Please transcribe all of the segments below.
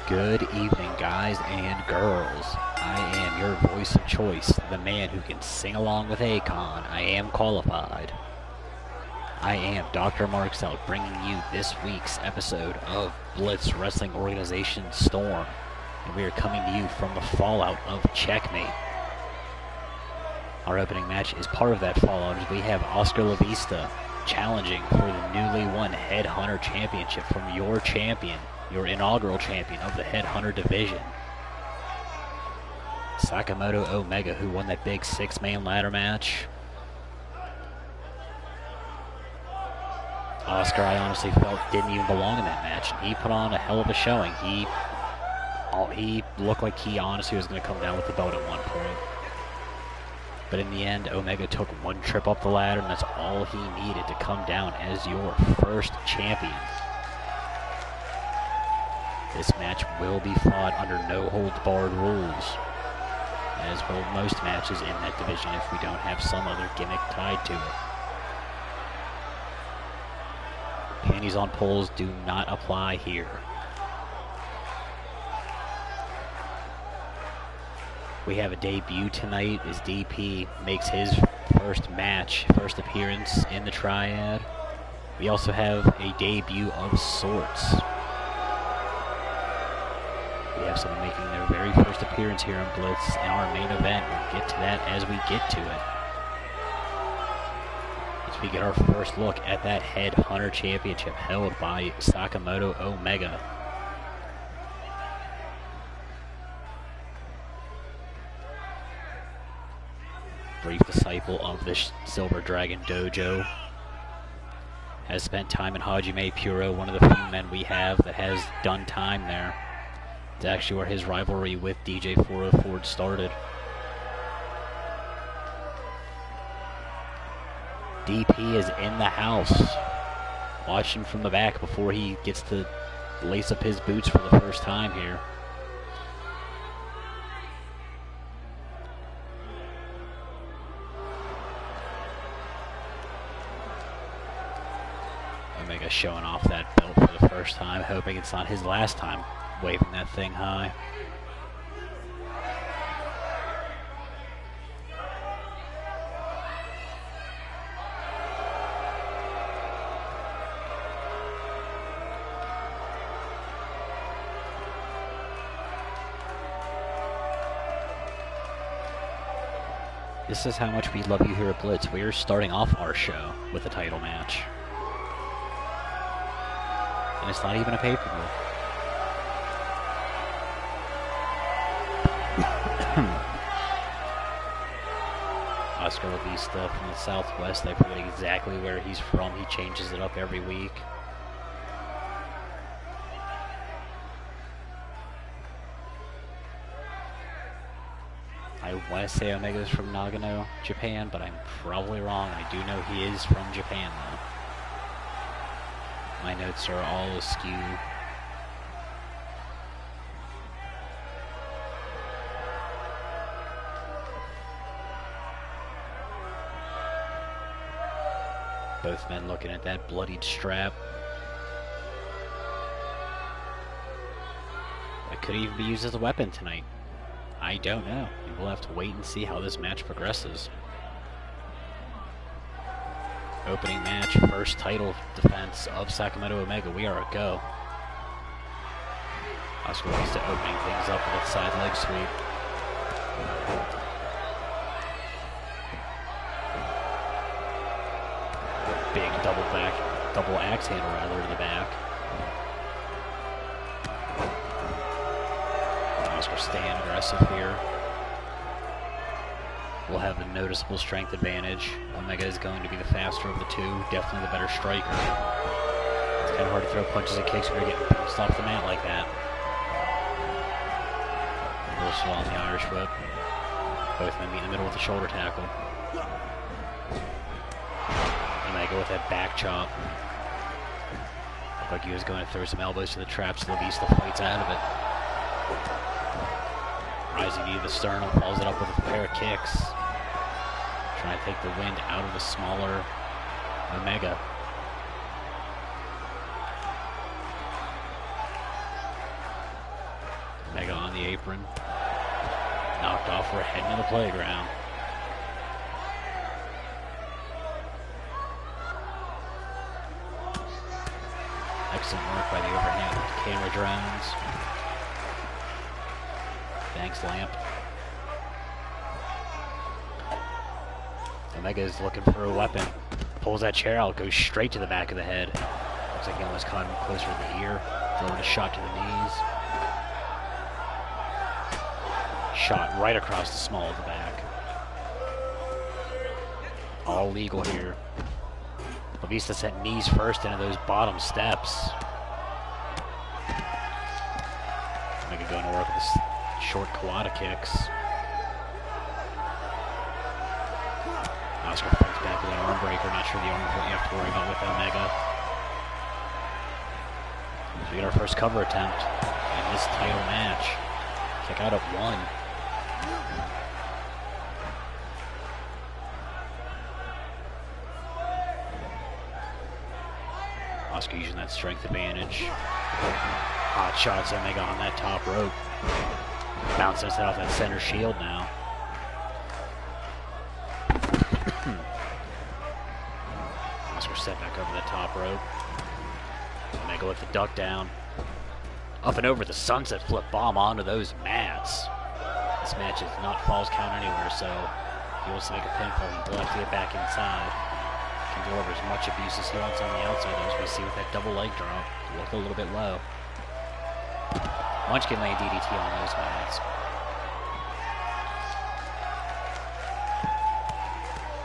Good evening, guys and girls. I am your voice of choice, the man who can sing along with Akon. I am qualified. I am DrMarxout, bringing you this week's episode of Blitz Wrestling Organization Storm, and we are coming to you from the fallout of Checkmate. Our opening match is part of that fallout as we have Oscar La Vista challenging for the newly won Headhunter Championship from your champion, your inaugural champion of the Headhunter division, Sakamoto Omega, who won that big six-man ladder match. Oscar, I honestly felt, didn't even belong in that match, and he put on a hell of a showing. He looked like he honestly was going to come down with the belt at one point. But in the end, Omega took one trip up the ladder, and that's all he needed to come down as your first champion. This match will be fought under no-holds-barred rules, as will most matches in that division if we don't have some other gimmick tied to it. Panties on poles do not apply here. We have a debut tonight as DP makes his first appearance in the Triad. We also have a debut of sorts. We have someone making their very first appearance here in Blitz in our main event. We'll get to that as we get to it. As we get our first look at that Headhunter Championship held by Sakamoto Omega. Brief disciple of the Silver Dragon Dojo. Has spent time in Hajime Puro, one of the few men we have that has done time there. It's actually where his rivalry with DJ 404 started. DP is in the house, watching from the back before he gets to lace up his boots for the first time here. Omega showing off that belt for the first time, hoping it's not his last time waving that thing high. This is how much we love you here at Blitz. We are starting off our show with a title match. And it's not even a pay-per-view. Oscar La Vista from the Southwest. I forget exactly where he's from. He changes it up every week. I want to say Omega's from Nagano, Japan, but I'm probably wrong. I do know he is from Japan, though. My notes are all askew. Both men looking at that bloodied strap. That could even be used as a weapon tonight. I don't know. We'll have to wait and see how this match progresses. Opening match, first title defense of Sakamoto Omega. We are a go. Oscar La Vista opening things up with a side leg sweep. Big double axe handle rather in the back. Oscar staying aggressive here. Will have a noticeable strength advantage. Omega is going to be the faster of the two, definitely the better striker. It's kind of hard to throw punches and kicks when you're getting bounced off the mat like that. Reversal on the Irish whip. Both men meet in the middle with the shoulder tackle. Omega with that back chop. Looked like he was going to throw some elbows to the traps. La Vista fights out of it. Rising knee to the sternum, follows it up with a pair of kicks. Trying to take the wind out of the smaller Omega. the apron. Knocked off, we're heading to the playground. Excellent work by the overhand camera drones. Banks lamp. Omega is looking for a weapon. Pulls that chair out, goes straight to the back of the head. Looks like he almost caught him closer to the ear. Throwing a shot to the knees. Shot right across the small of the back. All legal here. Lavista sent knees first into those bottom steps. Omega going to work with the short Kawada kicks. Oscar fights back with an arm breaker. Not sure the arm is what you have to worry about with Omega. So we get our first cover attempt in this title match. Kick out at 1. Oscar using that strength advantage. Hot shots Omega on that top rope. Bouncing us off that center shield now. Oscar set back over the top rope. Omega with the duck down. Up and over the sunset flip bomb onto those mats. This match is not falls count anywhere, so he wants to make a pinfall. He'll have to get back inside. Can deliver as much abuse as he wants on the outside, as we see with that double leg drop. Look a little bit low. Munchkin laying DDT on those mats.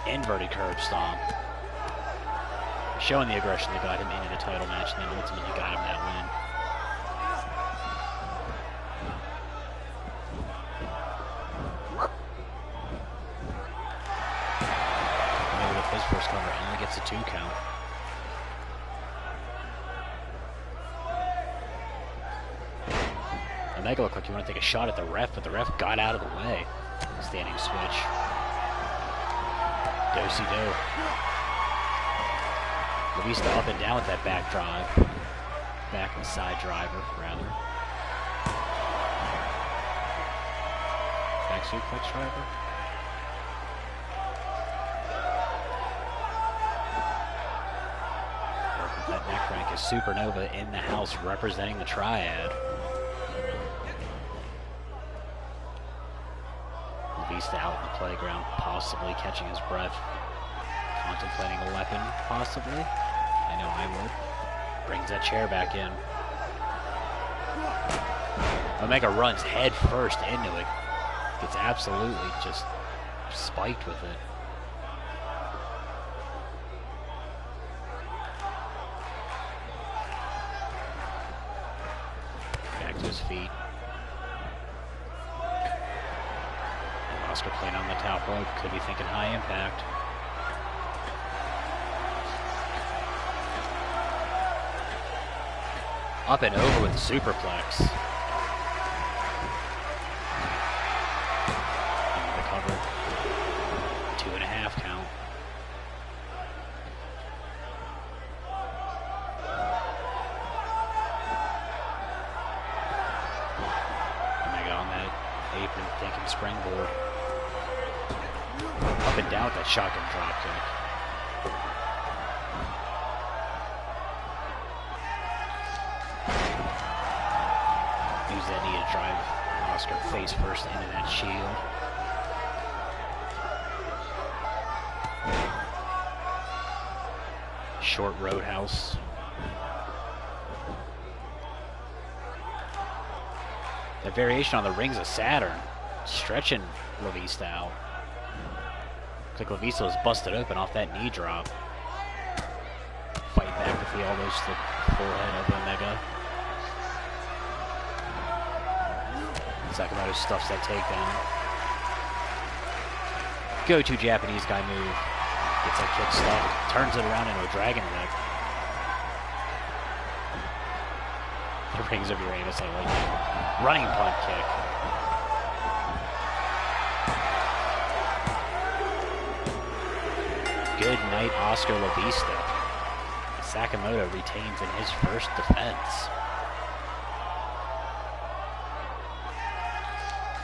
Inverted curb stomp. Showing the aggression that got him into the title match and then ultimately got him that win. Maybe with his first cover only gets a 2 count. Omega looked like he wanted to take a shot at the ref, but the ref got out of the way. Standing switch. Do-si-do. Lavista up and down with that back drive. Back and side driver, rather. Back suplex driver. Working with that neck crank is Supernova in the house representing the triad. Lavista out in the playground, possibly catching his breath. Contemplating a weapon, possibly. I know I would. Brings that chair back in. Omega runs head first into it. Gets absolutely just spiked with it. Back to his feet. Oscar playing on the top rope. Could be thinking high impact. Up and over with the superplex. Into the cover. 2.5 count. Omega on that apron thinking springboard. Up and down with that shotgun drop kick. That need to drive Oscar face first into that shield. Short roadhouse. The variation on the rings of Saturn, stretching Lavista out. Looks like Lavista was busted open off that knee drop. Fighting back with the elbows to the forehead of Omega. Sakamoto stuffs that takedown. Go-to Japanese guy move. Gets that kick stuck. Turns it around into a dragon whip. The rings of Uranus, I like it. Running punt kick. Good night, Oscar Lavista. Sakamoto retains in his first defense.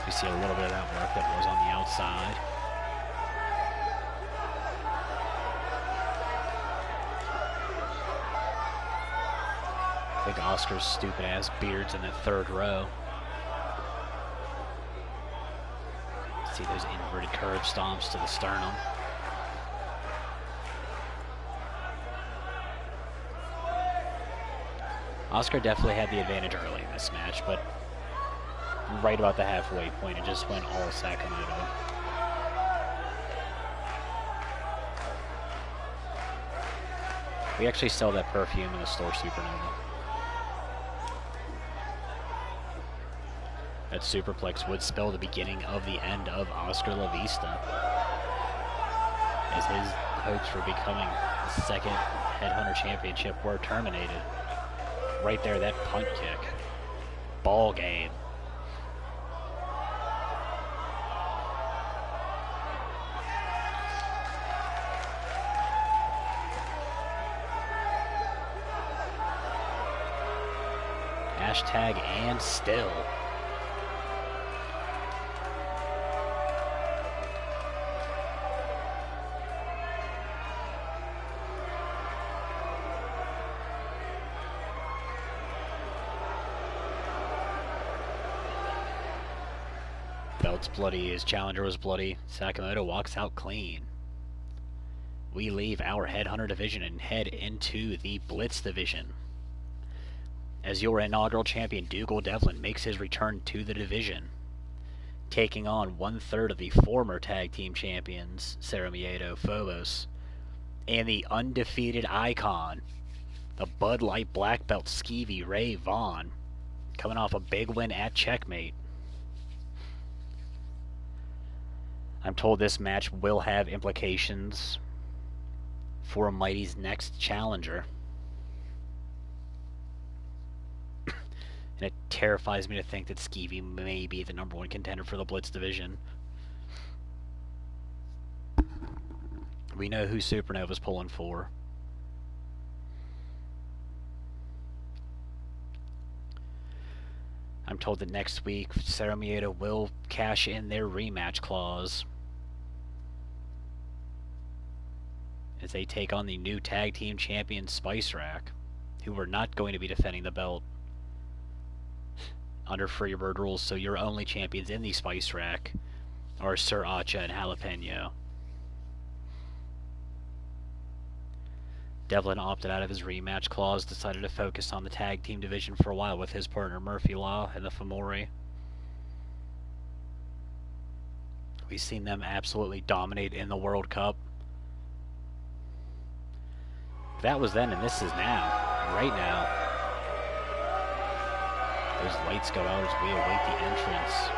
You see a little bit of that work that was on the outside. I think Oscar's stupid ass beard's in the third row. See those inverted curve stomps to the sternum. Oscar definitely had the advantage early in this match, but right about the halfway point, it just went all Sakamoto. We actually sell that perfume in the store, Supernova. That superplex would spell the beginning of the end of Oscar La Vista, as his hopes for becoming the second Headhunter Championship were terminated. Right there, that punt kick. Ball game. Hashtag and still. Belt's bloody, his challenger was bloody. Sakamoto walks out clean. We leave our Headhunter division and head into the Blitz division, as your inaugural champion, Dougal Devlin, makes his return to the division, taking on 1/3 of the former tag team champions, Cero Miedo, Phobos, and the undefeated icon, the Bud Light black belt skeevy Ray Vaughn, coming off a big win at Checkmate. I'm told this match will have implications for Mighty's next challenger. And it terrifies me to think that Skeevy may be the #1 contender for the Blitz division. We know who Supernova's pulling for. I'm told that next week, Cero Miedo will cash in their rematch clause as they take on the new tag team champion Spice Rack, who are not going to be defending the belt under Freebird rules, so your only champions in the Spice Rack are Sir Acha and Jalapeno. Devlin opted out of his rematch clause, decided to focus on the tag team division for a while with his partner Murphy Law and the Fomori. We've seen them absolutely dominate in the World Cup. That was then, and this is now. Right now. Those lights go out as we await the entrance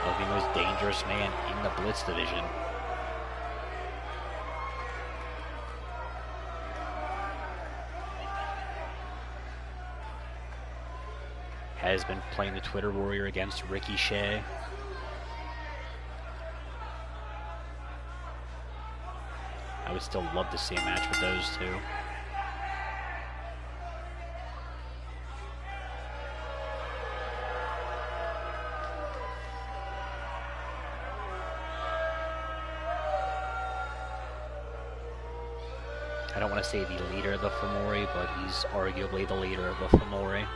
of the most dangerous man in the Blitz division. Has been playing the Twitter Warrior against Ricky Shea. I would still love to see a match with those two. I don't want to say the leader of the Fomori, but he's arguably the leader of the Fomori.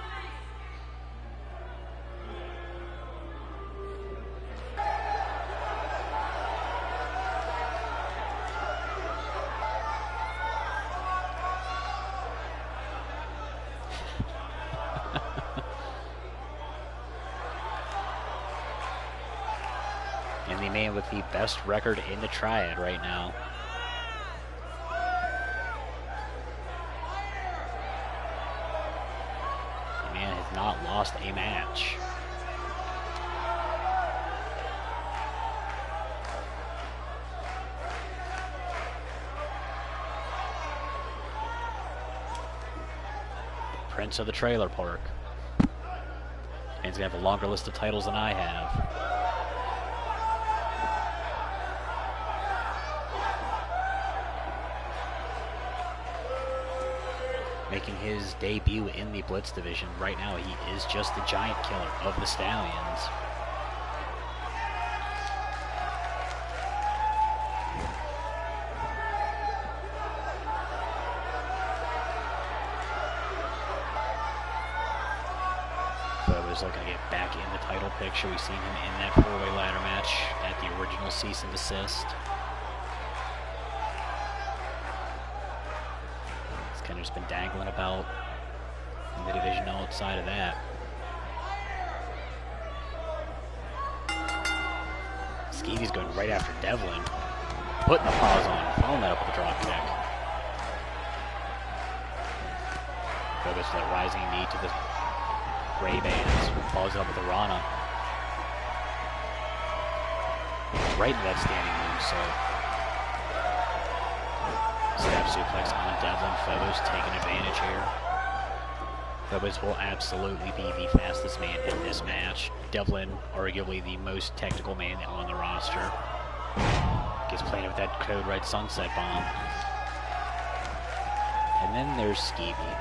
And the man with the best record in the Triad right now. The man has not lost a match. Prince of the Trailer Park. And he's going to have a longer list of titles than I have. making his debut in the Blitz division. Right now, he is just the giant killer of the Stallions. Phobos looking to get back in the title picture. We've seen him in that four-way ladder match at the original Cease and Desist. He's kind of just been dangling about in the division outside of that. Skeevy's going right after Devlin, putting the pause on, following that up with a drop kick. Phobos with that rising knee to the Ray-Bans, follows it up with a Rana. Right into that standing moonsault. Stab suplex on Devlin. Phobos taking advantage here. Phobos will absolutely be the fastest man in this match. Devlin, arguably the most technical man on the roster. Gets playing with that Code Red Sunset Bomb. And then there's Skeevy.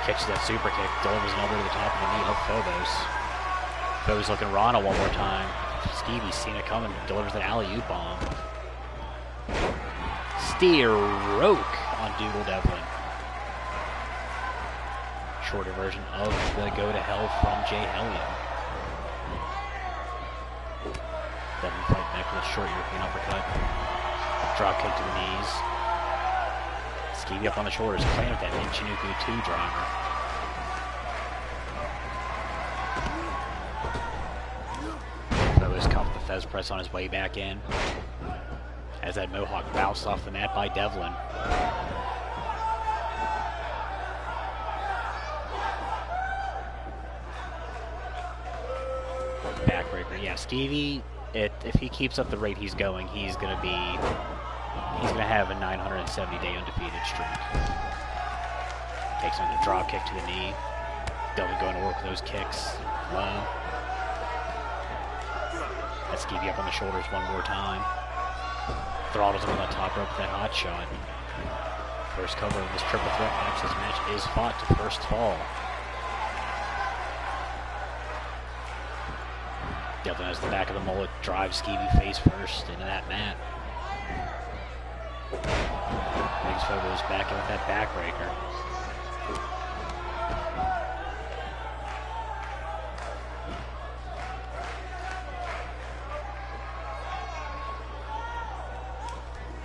Catches that super kick, delivers an elbow to the top of the knee of Phobos. Phobos looking Rana one more time. Skeevy's seen it coming, delivers an alley-oop bomb. Steer-roke on Doodle Devlin. Shorter version of the Go to Hell from Jay Hellion. Devlin fighting back with a short European uppercut. Drop kick to the knees. Skeevy up on the shoulders, playing with that Michinoku 2 driver. Phobos caught the Fez press on his way back in. As that Mohawk bounced off the mat by Devlin. Backbreaker. Yeah, Skeevy, if he keeps up the rate he's going, he's going to have a 970-day undefeated streak. Takes on the drop kick to the knee. Devlin going to work with those kicks low. That's Skeevy up on the shoulders one more time. Throttles him on the top rope with that hot shot. First cover of this triple threat match. This match is fought to first fall. Devlin has the back of the mullet, drives Skeevy face first into that mat. Brings Phobos back in with that backbreaker.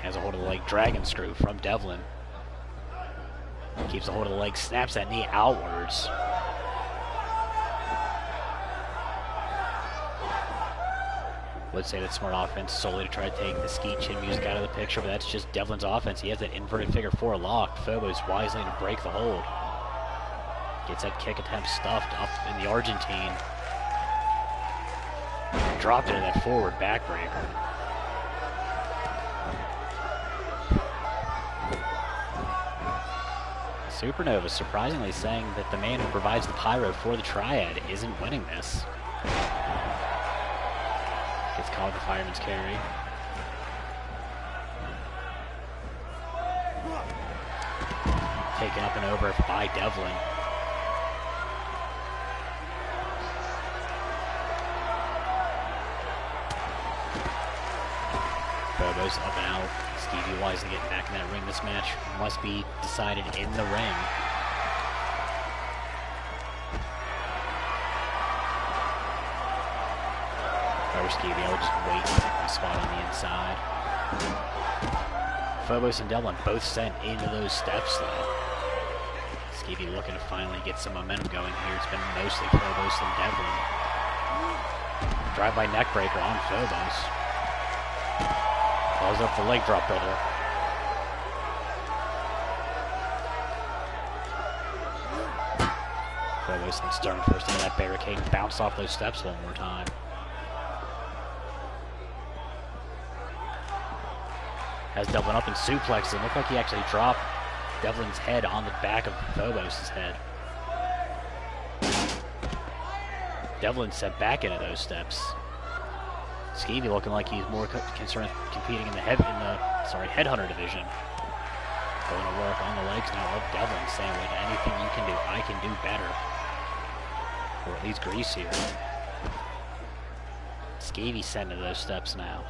Has a hold of the leg, dragon screw from Devlin. Keeps a hold of the leg, snaps that knee outwards. Would say that's smart offense solely to try to take the Skeet Chin music out of the picture, but that's just Devlin's offense. He has that inverted figure four locked. Phobos wisely to break the hold. Gets that kick attempt stuffed up in the Argentine. Dropped into that forward backbreaker. Supernova surprisingly saying that the man who provides the pyro for the triad isn't winning this. Gets called the fireman's carry. Taken up and over by Devlin. Phobos up and out. Skeevy wisely getting back in that ring. This match must be decided in the ring. Skeevy, I would just wait to take my spot on the inside. Phobos and Devlin both sent into those steps though. Skeevy looking to finally get some momentum going here. It's been mostly Phobos and Devlin. Drive-by neckbreaker on Phobos. Calls up the leg drop brother. Phobos and Stern first into that barricade and bounce off those steps one more time. Has Devlin up and suplexed. It looked like he actually dropped Devlin's head on the back of Phobos' head. Devlin set back into those steps. Skeevy looking like he's more concerned with competing in the headhunter division. Going to work on the legs now of Devlin, saying, with anything you can do, I can do better. Or at least greasier. Skeevy sending those steps now.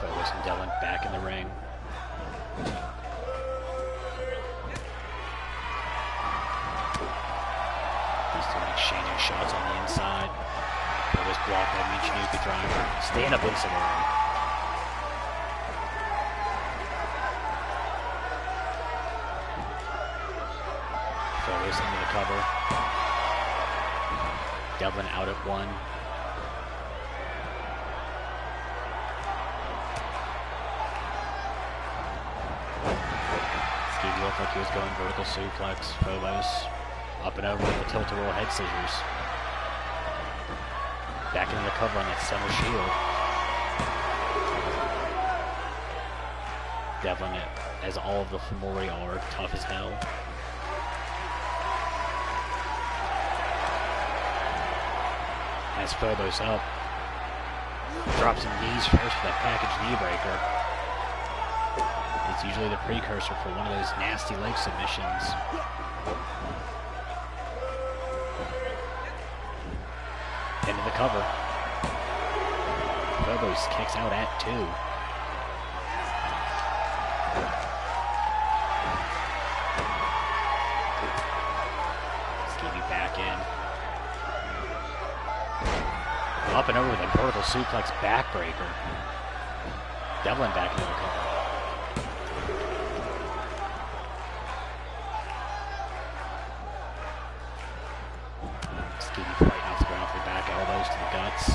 Phobos and Devlin back in the ring. These two exchanging shots on the inside. Phobos blocked by Michinoku driver. Stand up into the ring. Phobos into the cover. Devlin out at 1. Skeevy looked like he was going vertical suplex. Phobos up and over with the tilt-a-roll head scissors. Back into the cover on that center shield. Devlin, as all of the Fumori are, tough as hell. Has Phobos up. Drops some knees first for that package knee breaker. It's usually the precursor for one of those nasty leg submissions. Into the cover. Phobos kicks out at 2. Skeevy back in. Up and over with a vertical suplex backbreaker. Devlin back into the cover. Skeevy fighting off the ground for back elbows to the guts.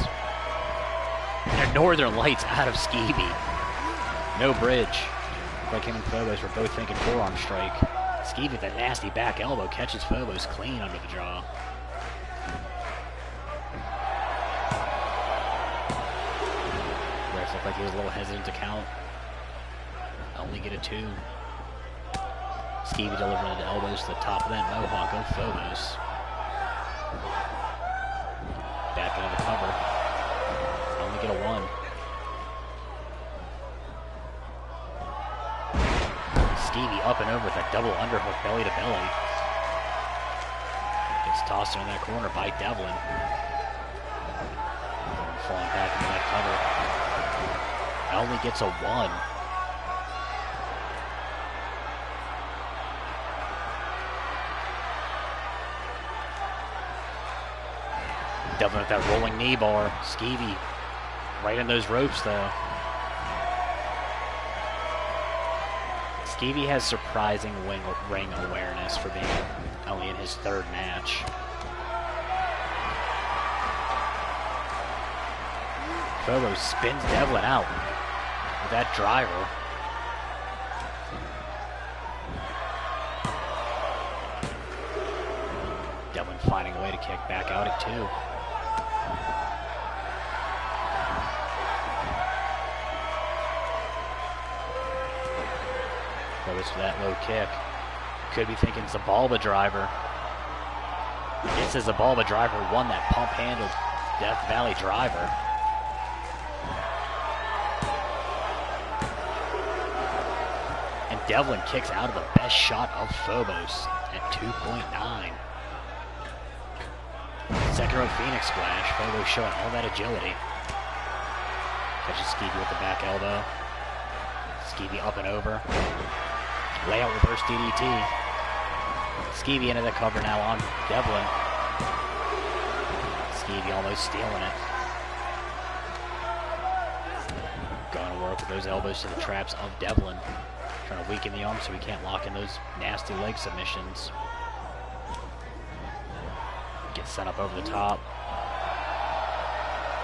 And a Northern Lights out of Skeevy. No bridge. Like him and Phobos were both thinking forearm strike. Skeevy with a nasty back elbow catches Phobos clean under the jaw. Looked like he was a little hesitant to count. Only get a 2. Skeevy delivering the elbows to the top of that mohawk of Phobos. Back into the cover. Only get a 1. Skeevy up and over with that double underhook belly to belly. Gets tossed in that corner by Devlin. Falling back into that cover. Only gets a 1. Devlin with that rolling knee bar. Skeevy right in those ropes though. Skeevy has surprising ring awareness for being only in his 3rd match. Phobos spins Devlin out with that driver. Devlin finding a way to kick back out at 2. Phobos for that low kick. Could be thinking Zabalba driver. It's a Zabalba driver won that pump-handled Death Valley driver. Devlin kicks out of the best shot of Phobos at 2.9. Second row Phoenix splash. Phobos showing all that agility. Catches Skeevy with the back elbow. Skeevy up and over. Layout reverse DDT. Skeevy into the cover now on Devlin. Skeevy almost stealing it. Going to work with those elbows to the traps of Devlin. Trying to weaken the arm so he can't lock in those nasty leg submissions. Gets sent up over the top.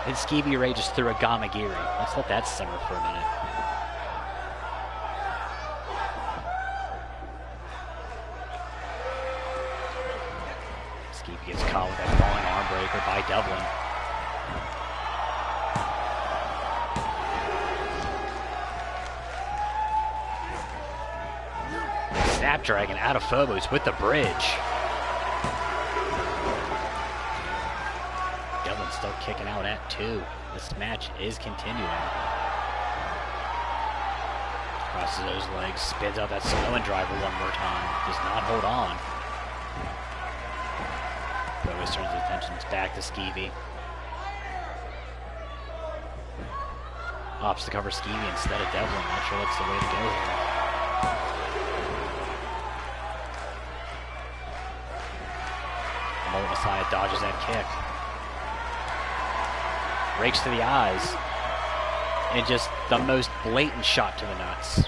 And Skeevy rages through a Gamagiri. Let's let that simmer for a minute. Skeevy gets caught with that falling arm breaker by Devlin. Snapdragon out of Phobos with the bridge. Devlin still kicking out at 2. This match is continuing. Crosses those legs, spins out that Samoan driver one more time. Does not hold on. Phobos turns his attentions back to Skeevy. Opts to cover Skeevy instead of Devlin. Not sure that's the way to go here. Mullet Messiah dodges that kick. Rakes to the eyes. And just the most blatant shot to the nuts.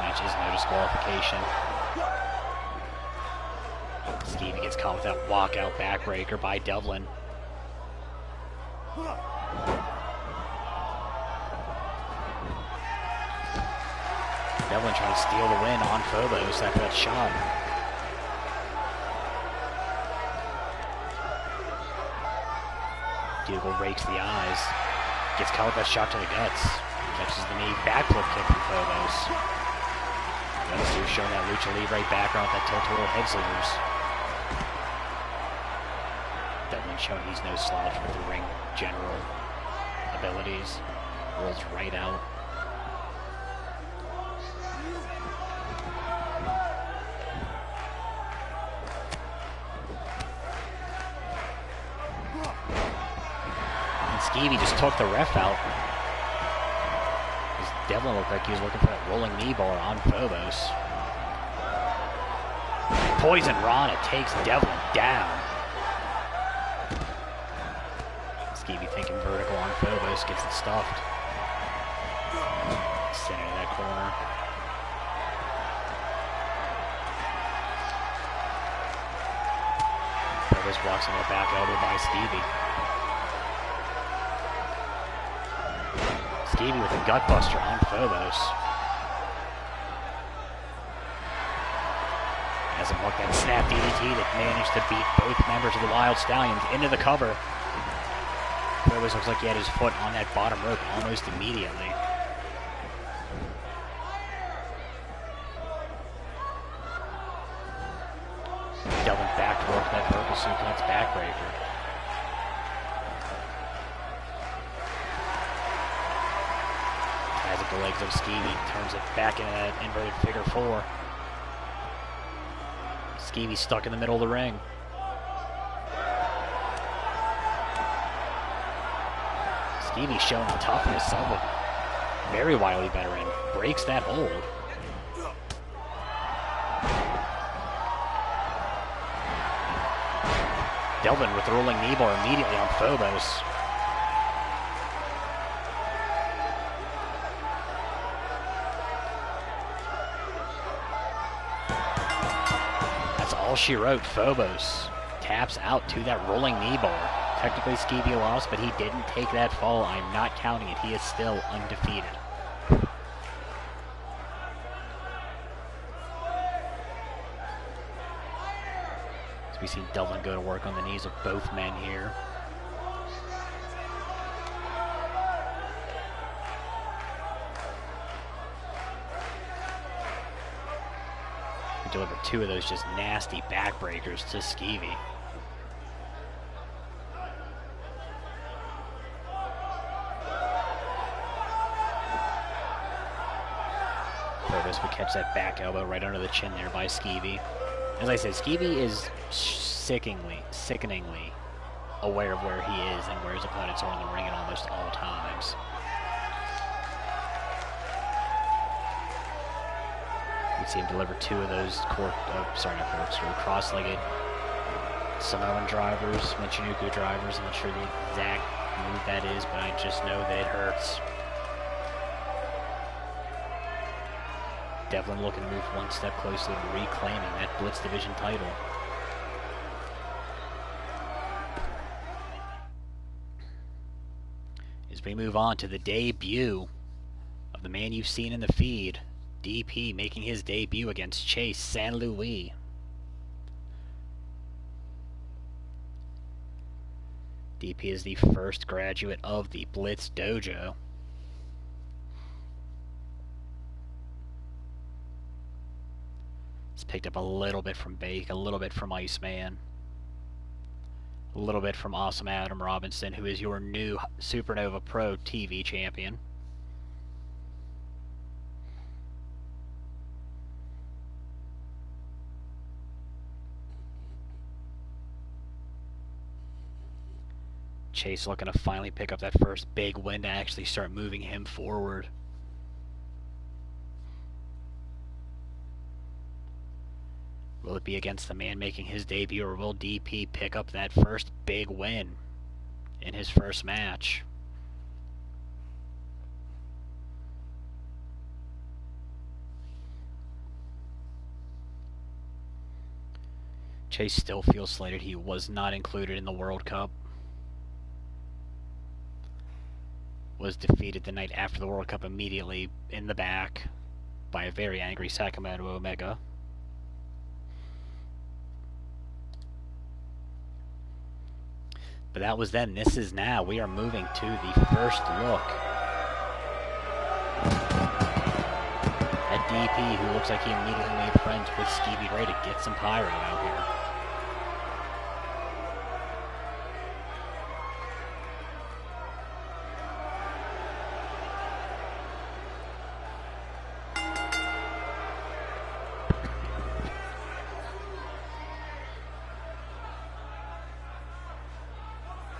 Match is no disqualification. Skeevy gets caught with that walkout backbreaker by Devlin. Devlin trying to steal the win on Phobos after that shot. Dougal rakes the eyes. Gets caught with that shot to the guts. Catches the knee. Backflip kick from Phobos. Those two showing that Lucha Libre background with that tilt-a-whirl head scissors. Devlin showing he's no slouch with the ring general abilities. Rolls right out. And Skeevy just took the ref out. Devlin looked like he was looking for that rolling knee bar on Phobos. Poison Rana takes Devlin down. Skeevy thinking vertical on Phobos, gets it stuffed. Center of that corner. Phobos blocks on the back elbow by Skeevy. Skeevy with a gutbuster on Phobos. Has him hook that snap DDT that managed to beat both members of the Wild Stallions into the cover. Phobos looks like he had his foot on that bottom rope almost immediately. Devlin back to work that vertical suplex backbreaker. Ties up the legs of Skeevy, turns it back into that inverted figure 4. Skeevy stuck in the middle of the ring. Skeevy showing the toughness of a very wily veteran. Breaks that hold. Devlin with the rolling knee bar immediately on Phobos. That's all she wrote. Phobos taps out to that rolling knee bar. Technically Skeevy lost, but he didn't take that fall. I'm not counting it. He is still undefeated. So we see Devlin go to work on the knees of both men here. We deliver 2 of those just nasty backbreakers to Skeevy. Phobos would catch that back elbow right under the chin there by Skeevy. As I said, Skeevy is sickeningly aware of where he is and where his opponents are in the ring at almost all times. We see him deliver 2 of those cross-legged Samoan drivers, Michinoku drivers. I'm not sure the exact move that is, but I just know that it hurts. Devlin looking to move one step closer to reclaiming that Blitz Division title. As we move on to the debut of the man you've seen in the feed, DP making his debut against Chase San Luis. DP is the first graduate of the Blitz Dojo. Picked up a little bit from Bake, a little bit from Iceman. A little bit from awesome Adam Robinson, who is your new Supernova Pro TV champion. Chase looking to finally pick up that first big win to actually start moving him forward. Will it be against the man making his debut, or will DP pick up that first big win in his first match? Chase still feels slighted. He was not included in the World Cup. Was defeated the night after the World Cup immediately in the back by a very angry Sakamoto Omega. But that was then. This is now. We are moving to the first look at DP, who looks like he immediately made friends with Stevie Ray to get some pyro out here.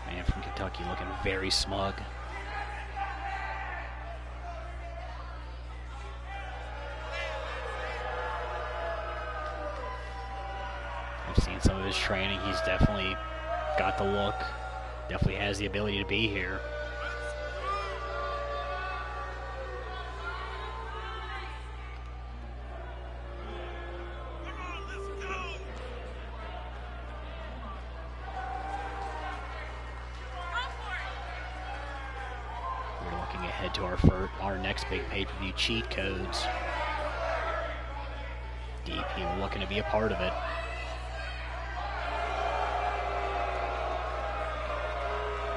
Man from Kentucky looking very smug. I've seen some of his training. He's definitely got the look. Definitely has the ability to be here. We're looking ahead to our next big pay-per-view cheat codes. DP looking to be a part of it.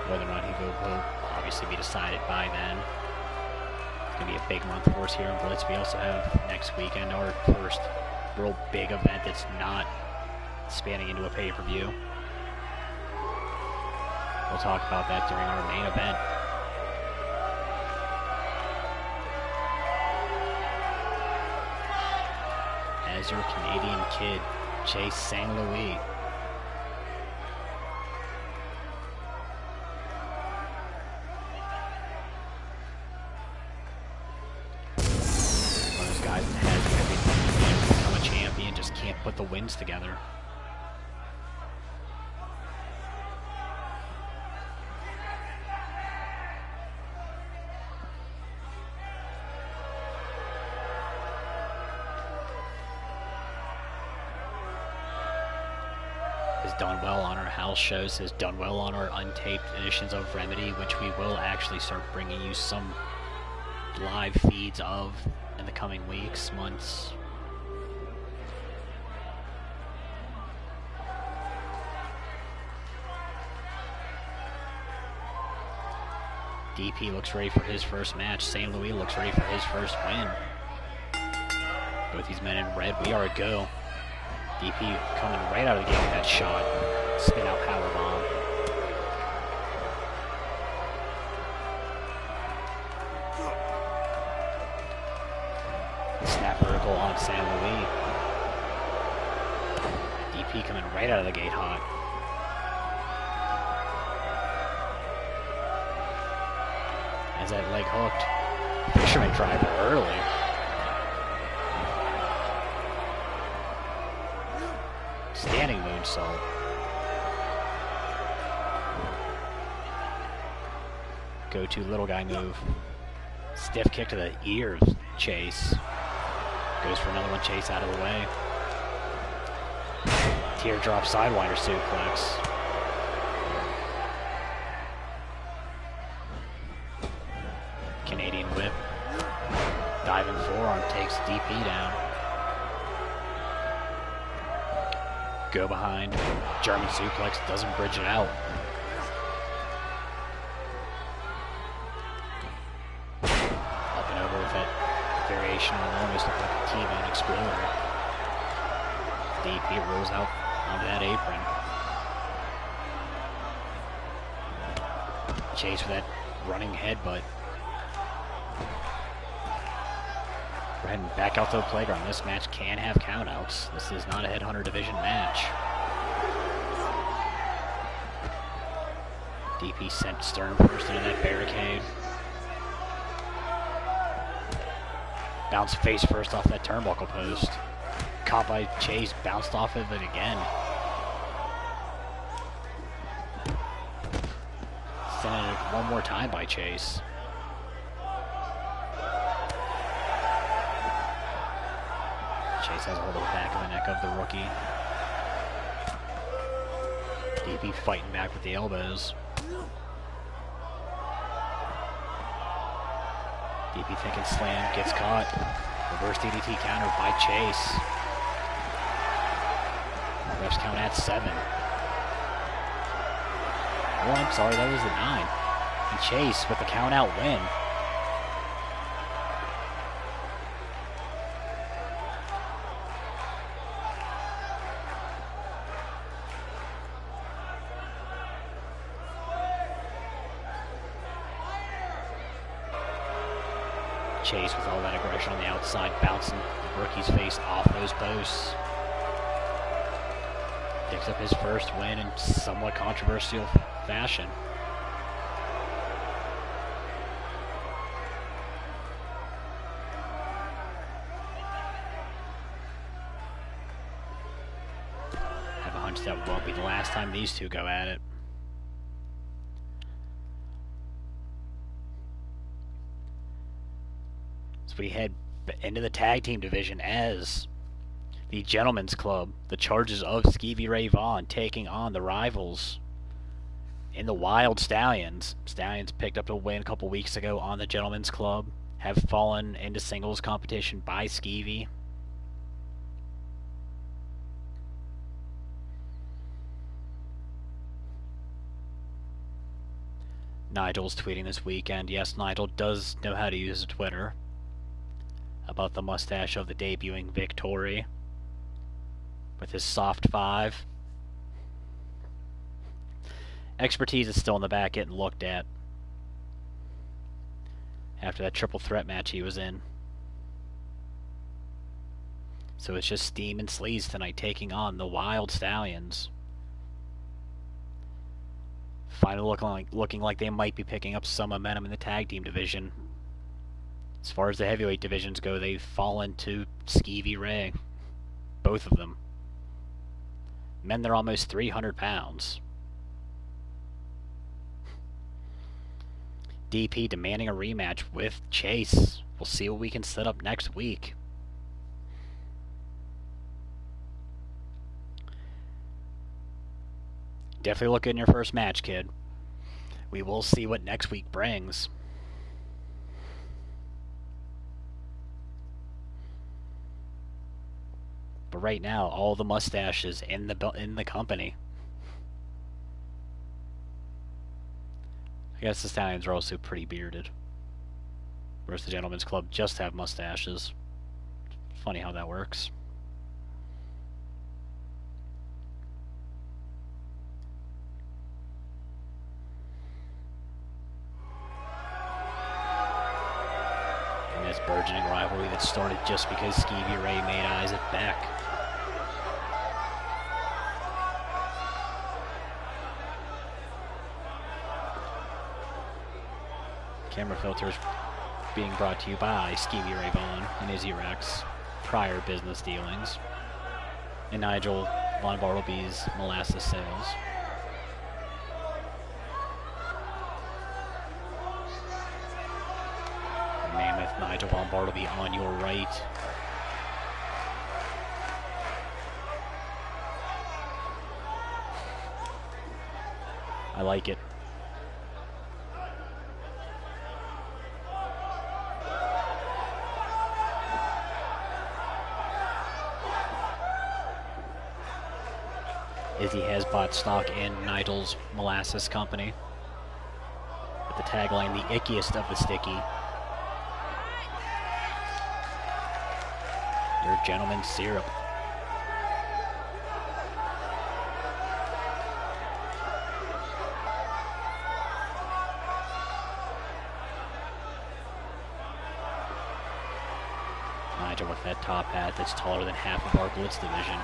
Whether or not he will obviously be decided by then. It's going to be a big month for us here in Blitz. We also have next weekend our first real big event that's not spanning into a pay-per-view. We'll talk about that during our main event. As your Canadian kid, Chase St. Louis. One of those guys that has everything to become a champion, just can't put the wins together. Has done well on our house shows, has done well on our untaped editions of Remedy, which we will actually start bringing you some live feeds of in the coming weeks, months. DP looks ready for his first match. St. Louis looks ready for his first win. Both these men in red, we are a go. DP coming right out of the gate with that shot. Spin out powerbomb. Snap vertical on St. Louis. DP coming right out of the gate hot. Has that leg hooked. Fisherman driver early. Standing moonsault. Go-to little guy move. Stiff kick to the ears. Chase. Goes for another one. Chase out of the way. Teardrop sidewinder suplex. Canadian whip. Diving forearm takes DP down. Go behind. German suplex, doesn't bridge it out. Up and over with that variation on almost looked like a T-bone exploder. DP rolls out onto that apron. Chase with that running headbutt. We're heading back out to the playground. This match can have countouts. This is not a Headhunter Division match. DP sent Stern first into that barricade. Bounced face first off that turnbuckle post. Caught by Chase, bounced off of it again. Sent it one more time by Chase. Chase has a hold of the back of the neck of the rookie. DP fighting back with the elbows. DP thinking slam, gets caught. Reverse DDT counter by Chase. Refs count at 7. Oh, I'm sorry, that was the 9. And Chase with the count out win. Chase with all that aggression on the outside, bouncing the rookie's face off those posts. Picks up his first win in somewhat controversial fashion. I have a hunch that won't be the last time these two go at it. So we head into the tag team division as the Gentlemen's Club, the charges of Skeevy Ray Vaughn, taking on the rivals in the Wild Stallions. Stallions picked up a win a couple weeks ago on the Gentlemen's Club, have fallen into singles competition by Skeevy. Nigel's tweeting this weekend. Yes, Nigel does know how to use Twitter. About the mustache of the debuting Victory with his soft 5. Expertise is still in the back getting looked at after that triple threat match he was in. So it's just Steam and Sleaze tonight taking on the Wild Stallions. Finally looking like they might be picking up some momentum in the tag team division. As far as the heavyweight divisions go, they've fallen to Skeevy Ray. Both of them. Men, they're almost 300 pounds. DP demanding a rematch with Chase. We'll see what we can set up next week. Definitely look good in your first match, kid. We will see what next week brings. But right now, all the mustaches in the company. I guess the Stallions are also pretty bearded, whereas the Gentlemen's Club just have mustaches. Funny how that works. And this burgeoning rivalry that started just because Skeevy Ray made eyes at Beck. Camera filters being brought to you by Skeevy Ray Vaughn and Izzy Rex, prior business dealings, and Nigel Von Bartleby's molasses sales. Mammoth Nigel Von Bartleby on your right. I like it. Izzy has bought stock in Nigel's Molasses Company with the tagline, the ickiest of the sticky. Your gentleman's syrup. imagine with that top hat that's taller than half of our Blitz division.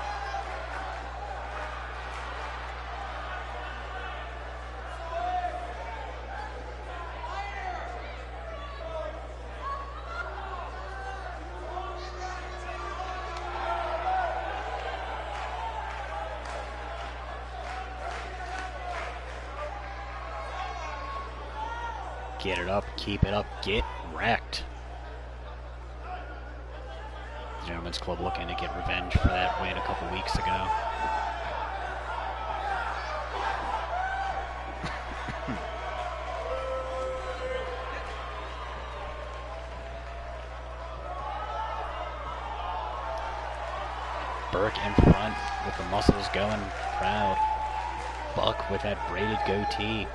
Get it up, keep it up, get wrecked. The Gentlemen's Club looking to get revenge for that win a couple weeks ago. Burke in front with the muscles going proud. Buck with that braided goatee.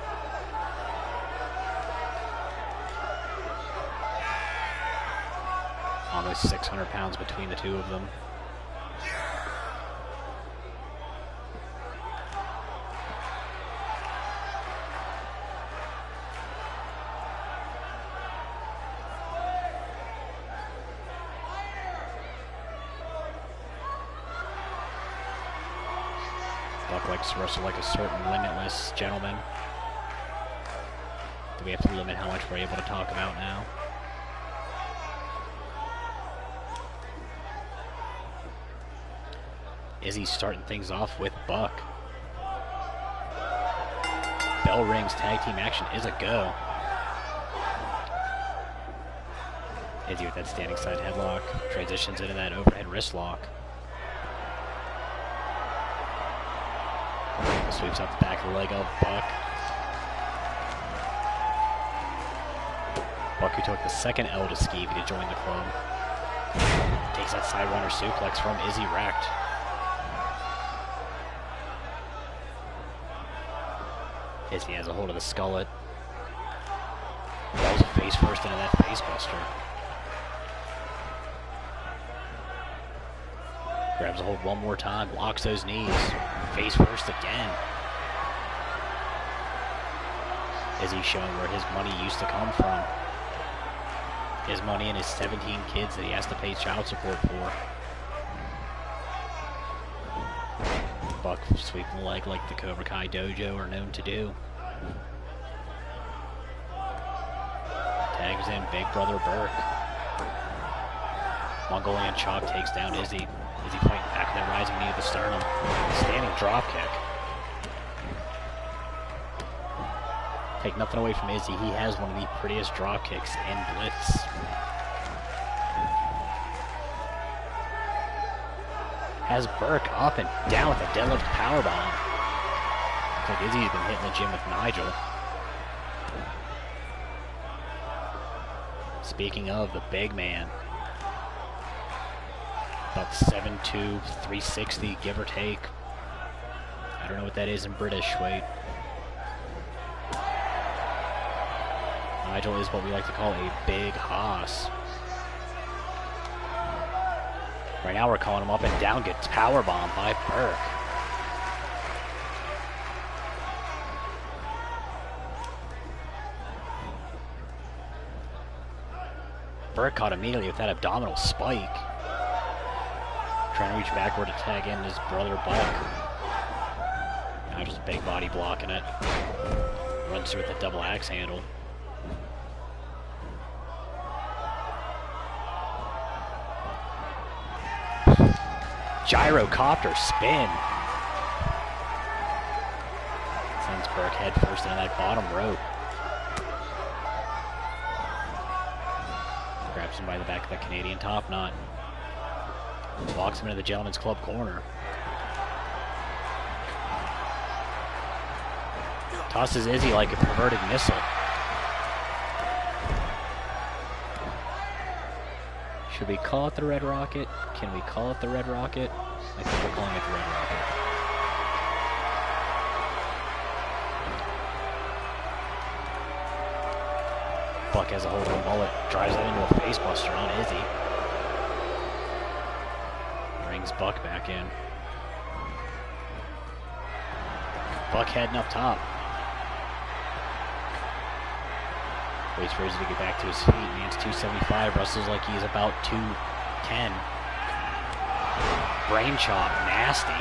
Almost 600 pounds between the two of them. Buck likes to wrestle like a certain limitless gentleman. Do we have to limit how much we're able to talk about now? Izzy's starting things off with Buck. Bell rings, tag team action is a go. Izzy with that standing side headlock. Transitions into that overhead wrist lock. Sweeps out the back of the leg of Buck. Buck, who took the second L to Skeevy to join the club. Takes that side runner suplex from Izzy wrecked. Izzy has a hold of the skullet. Rolls face first into that face buster. Grabs a hold one more time, locks those knees. Face first again. Izzy showing where his money used to come from. His money and his 17 kids that he has to pay child support for. Buck sweeping the leg like the Cobra Kai Dojo are known to do. Tags in Big Brother Burke. Mongolian Chalk takes down Izzy. Izzy fighting back with that rising knee to the sternum. Standing drop kick. Take nothing away from Izzy. He has one of the prettiest drop kicks in Blitz. Has Burke up and down with a deadlift powerbomb. Looks like Izzy's been hitting the gym with Nigel. Speaking of the big man, about 7'2", 360, give or take. I don't know what that is in British weight. Nigel is what we like to call a big hoss. Right now we're calling him up and down, gets powerbombed by Burke. Burke caught immediately with that abdominal spike. Trying to reach backward to tag in his brother Buck. Now just big body blocking it. Runs through with the double axe handle. Gyrocopter spin. Sends Burke head first into that bottom rope. Grabs him by the back of the Canadian top knot. Walks him into the Gentlemen's Club corner. Tosses Izzy like a perverted missile. Should we call it the Red Rocket? Can we call it the Red Rocket? I think we're calling it the Red Rocket. Buck has a hold of the mullet, drives that into a face buster on Izzy. Brings Buck back in. Buck heading up top. Waits for Izzy to get back to his feet. Man's 275, wrestles like he's about 2 10. Brain chop, nasty.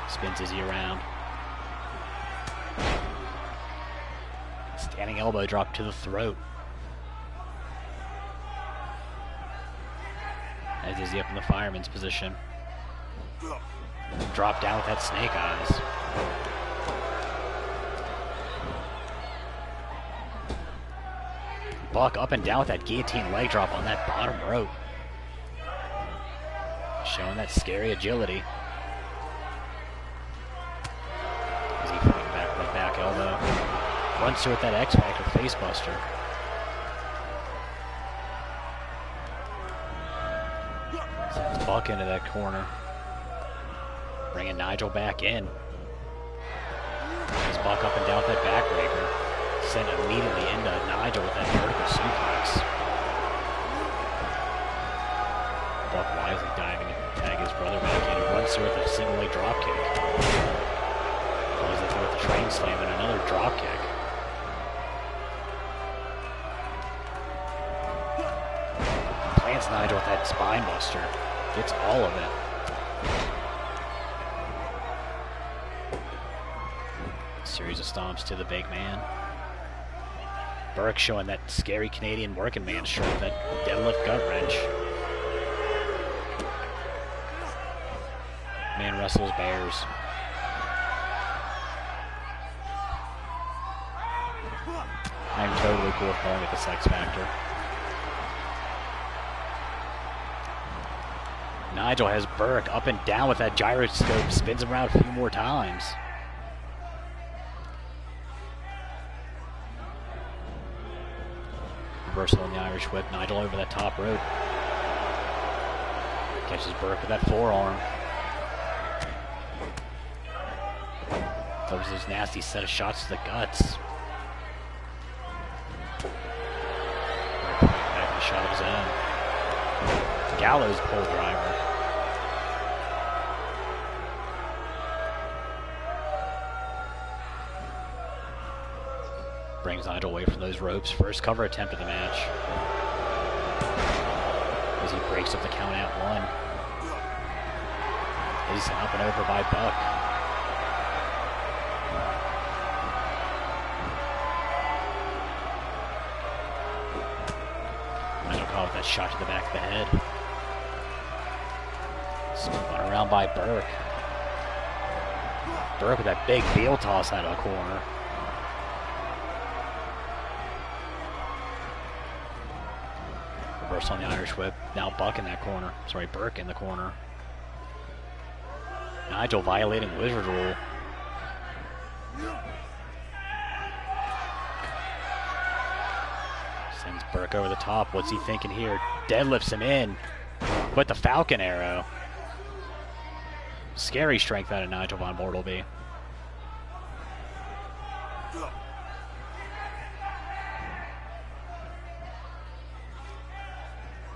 Spins Izzy around. Standing elbow drop to the throat. As Izzy up in the fireman's position. Drop down with that snake eyes. Buck up and down with that guillotine leg drop on that bottom rope. Showing that scary agility. As he fighting back with that back elbow. Runs through with that X Factor face buster. Sends Buck into that corner. Bringing Nigel back in. As Buck up and down with that backbreaker. Sent immediately into Nigel with that vertical suplex. Buck wisely diving to tag his brother back in. He runs through with a single leg drop kick. Closes it through with a train slam and another drop kick. Plants Nigel with that spine buster. Gets all of it. Series of stomps to the big man. Burke showing that scary Canadian working man shirt, that deadlift gut wrench. Man wrestles bears. I'm totally cool with calling it the Sex Factor. Nigel has Burke up and down with that gyroscope, spins him around a few more times. Reversal on the Irish whip, Nigel over that top rope. Catches Burke with that forearm. Throws those nasty set of shots to the guts. Burke back in a shot of his own. Gallows pole driver. Brings Nigel away from those ropes. First cover attempt of the match. As he breaks up the count at 1. He's up and over by Buck. Nigel caught with that shot to the back of the head. Spun around by Burke. Burke with that big heel toss out of the corner. Reverse on the Irish whip. Now Buck in that corner. Sorry, Burke in the corner. Nigel violating Wizard Rule. Sends Burke over the top. What's he thinking here? Deadlifts him in with the Falcon Arrow. Scary strength out of Nigel Von Bortleby.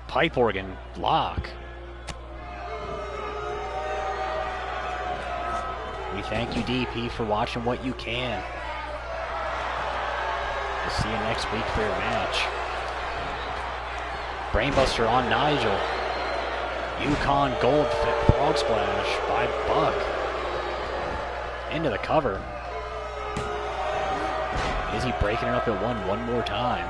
Pipe organ lock. We thank you, DP, for watching what you can. We'll see you next week for your match. Brainbuster on Nigel. Yukon Gold Frog Splash by Buck. Into the cover. Is he breaking it up at one more time?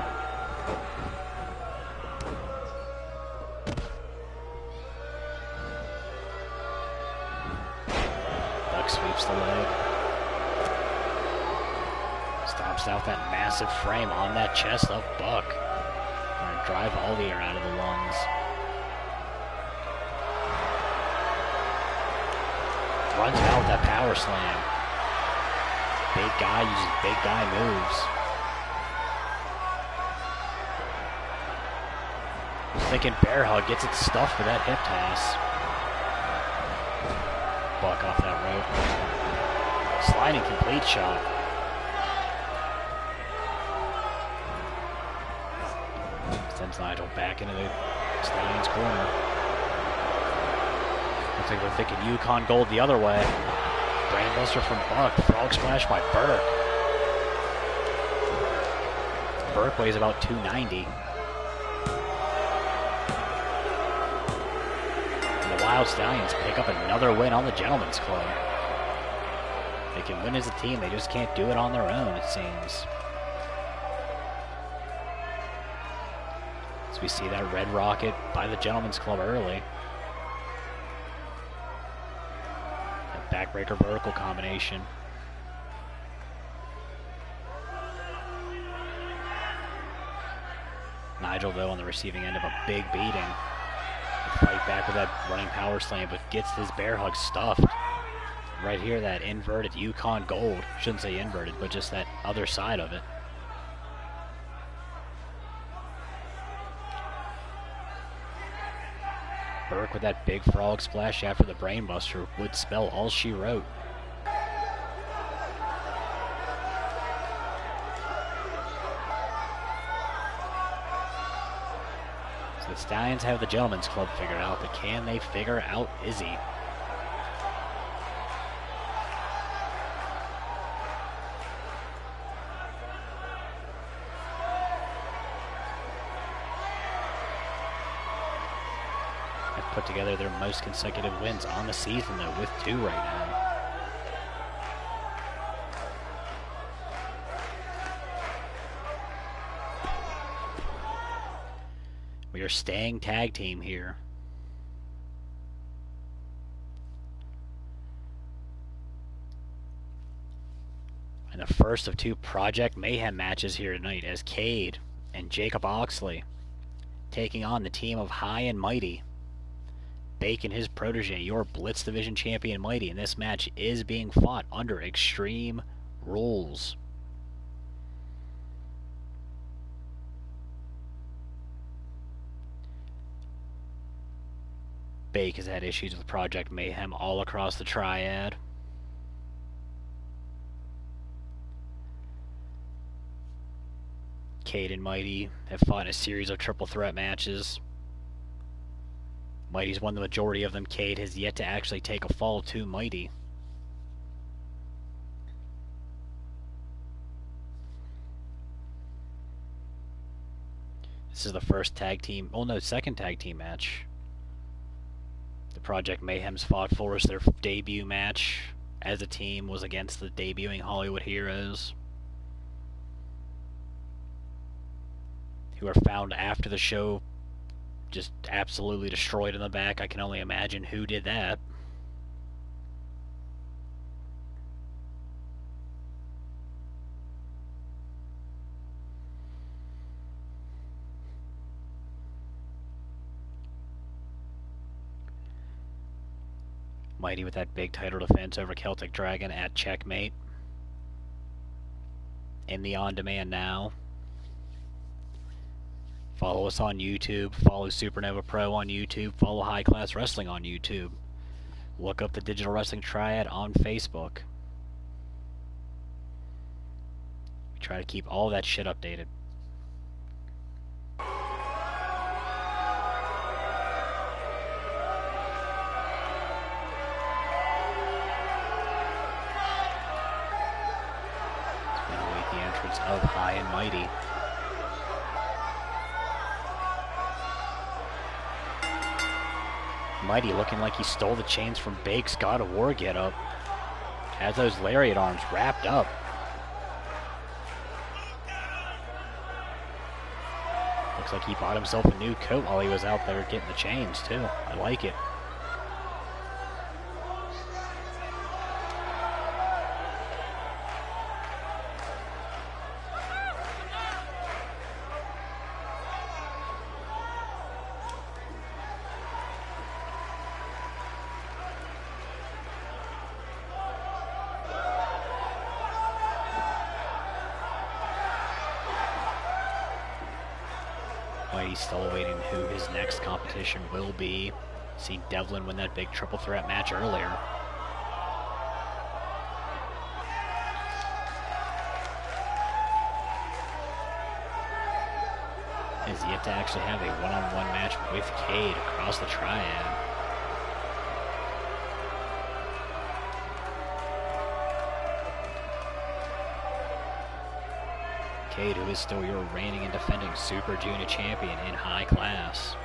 Buck sweeps the leg. Stomps out that massive frame on that chest of Buck. Trying to drive all the air out of the lungs. Runs out with that power slam. Big guy uses big guy moves. Was thinking bear hug, gets it stuffed for that hip toss. Buck off that rope. Sliding complete shot. Sends Nigel back into the Stallion's corner. Looks like they're thinking Yukon Gold the other way. Brainbuster from Buck. Frog splash by Burke. Burke weighs about 290. And the Wild Stallions pick up another win on the Gentlemen's Club. They can win as a team, they just can't do it on their own, it seems. As we see that red rocket by the Gentlemen's Club early. That backbreaker vertical combination. Nigel, though, on the receiving end of a big beating. Fight back with that running power slam, but gets his bear hug stuffed. Right here, that inverted Yukon Gold. Shouldn't say inverted, but just that other side of it. Burke with that big frog splash after the brainbuster would spell all she wrote. So the Stallions have the Gentlemen's Club figured out, but can they figure out Izzy? Put together their most consecutive wins on the season, though, with 2 right now. We are staying tag team here. And the first of 2 Project Mayhem matches here tonight as Cade and Jacob Oxley taking on the team of High and Mighty. Bacon, his protege, your Blitz Division champion, Mighty, and this match is being fought under Extreme Rules. Bake has had issues with Project Mayhem all across the triad. Cade and Mighty have fought in a series of triple threat matches. Mighty's won the majority of them. Cade has yet to actually take a fall to Mighty. This is the first tag team, oh no, second tag team match. The Project Mayhem's fought for as their debut match as a team was against the debuting Hollywood Heroes, who are found after the show just absolutely destroyed in the back. I can only imagine who did that. Mighty with that big title defense over Celtic Dragon at Checkmate. In the On Demand now. Follow us on YouTube. Follow Supernova Pro on YouTube. Follow High Class Wrestling on YouTube. Look up the Digital Wrestling Triad on Facebook. We try to keep all that shit updated. Let's await the entrance of High and Mighty. Mighty looking like he stole the chains from Bake's God of War getup. Has those lariat arms wrapped up. Looks like he bought himself a new coat while he was out there getting the chains too. I like it. Mighty's still awaiting who his next competition will be. See Devlin win that big triple threat match earlier. Is yet to actually have a one-on-one match with Cade across the triad. Cade, who is still your reigning and defending Super Junior champion in high class.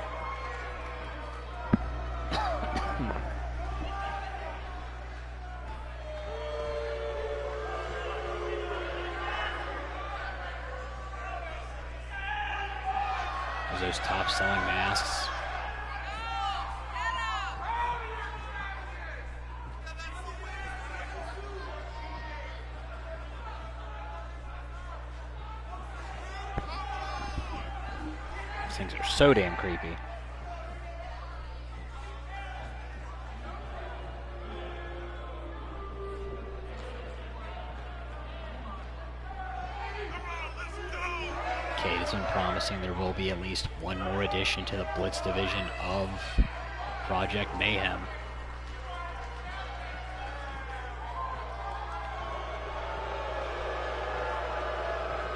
There's those top-selling masks. These things are so damn creepy. Cade has been promising there will be at least one more addition to the Blitz division of Project Mayhem.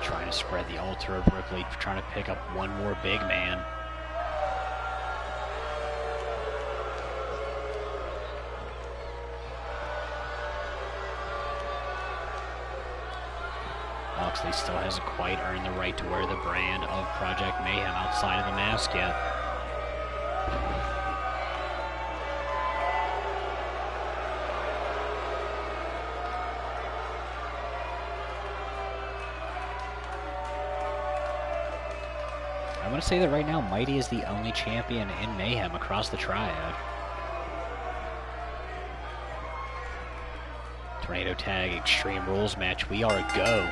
Trying to spread the altar of Ripley, trying to pick up one more big man. Moxley still hasn't quite earned the right to wear the brand of Project Mayhem outside of the mask yet. I want to say that right now Mighty is the only champion in Mayhem across the triad. Tornado Tag Extreme Rules match. We are a go.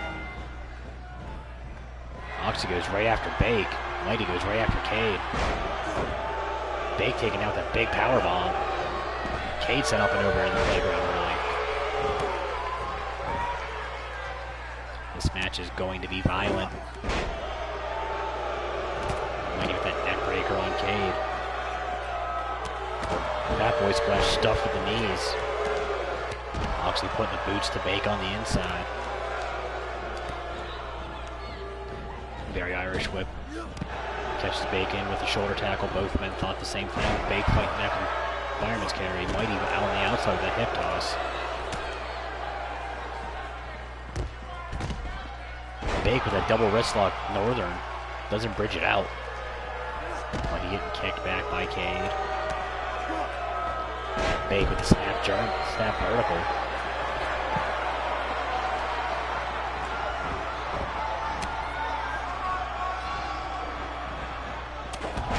Oxy goes right after Bake. Mighty goes right after Cade. Bake taking out that big power bomb. Cade set up and over in the playground early. This match is going to be violent. Mighty with that neck breaker on Cade. Fat Boy Splash stuffed with the knees. Oxley putting the boots to Bake on the inside. Very Irish whip. Catches Bake in with a shoulder tackle. Both men thought the same thing. Bake fighting neck and fireman's carry. Mighty out on the outside with a hip toss. Bake with a double wrist lock. Northern doesn't bridge it out. Mighty getting kicked back by Cade. Bake with a snap vertical.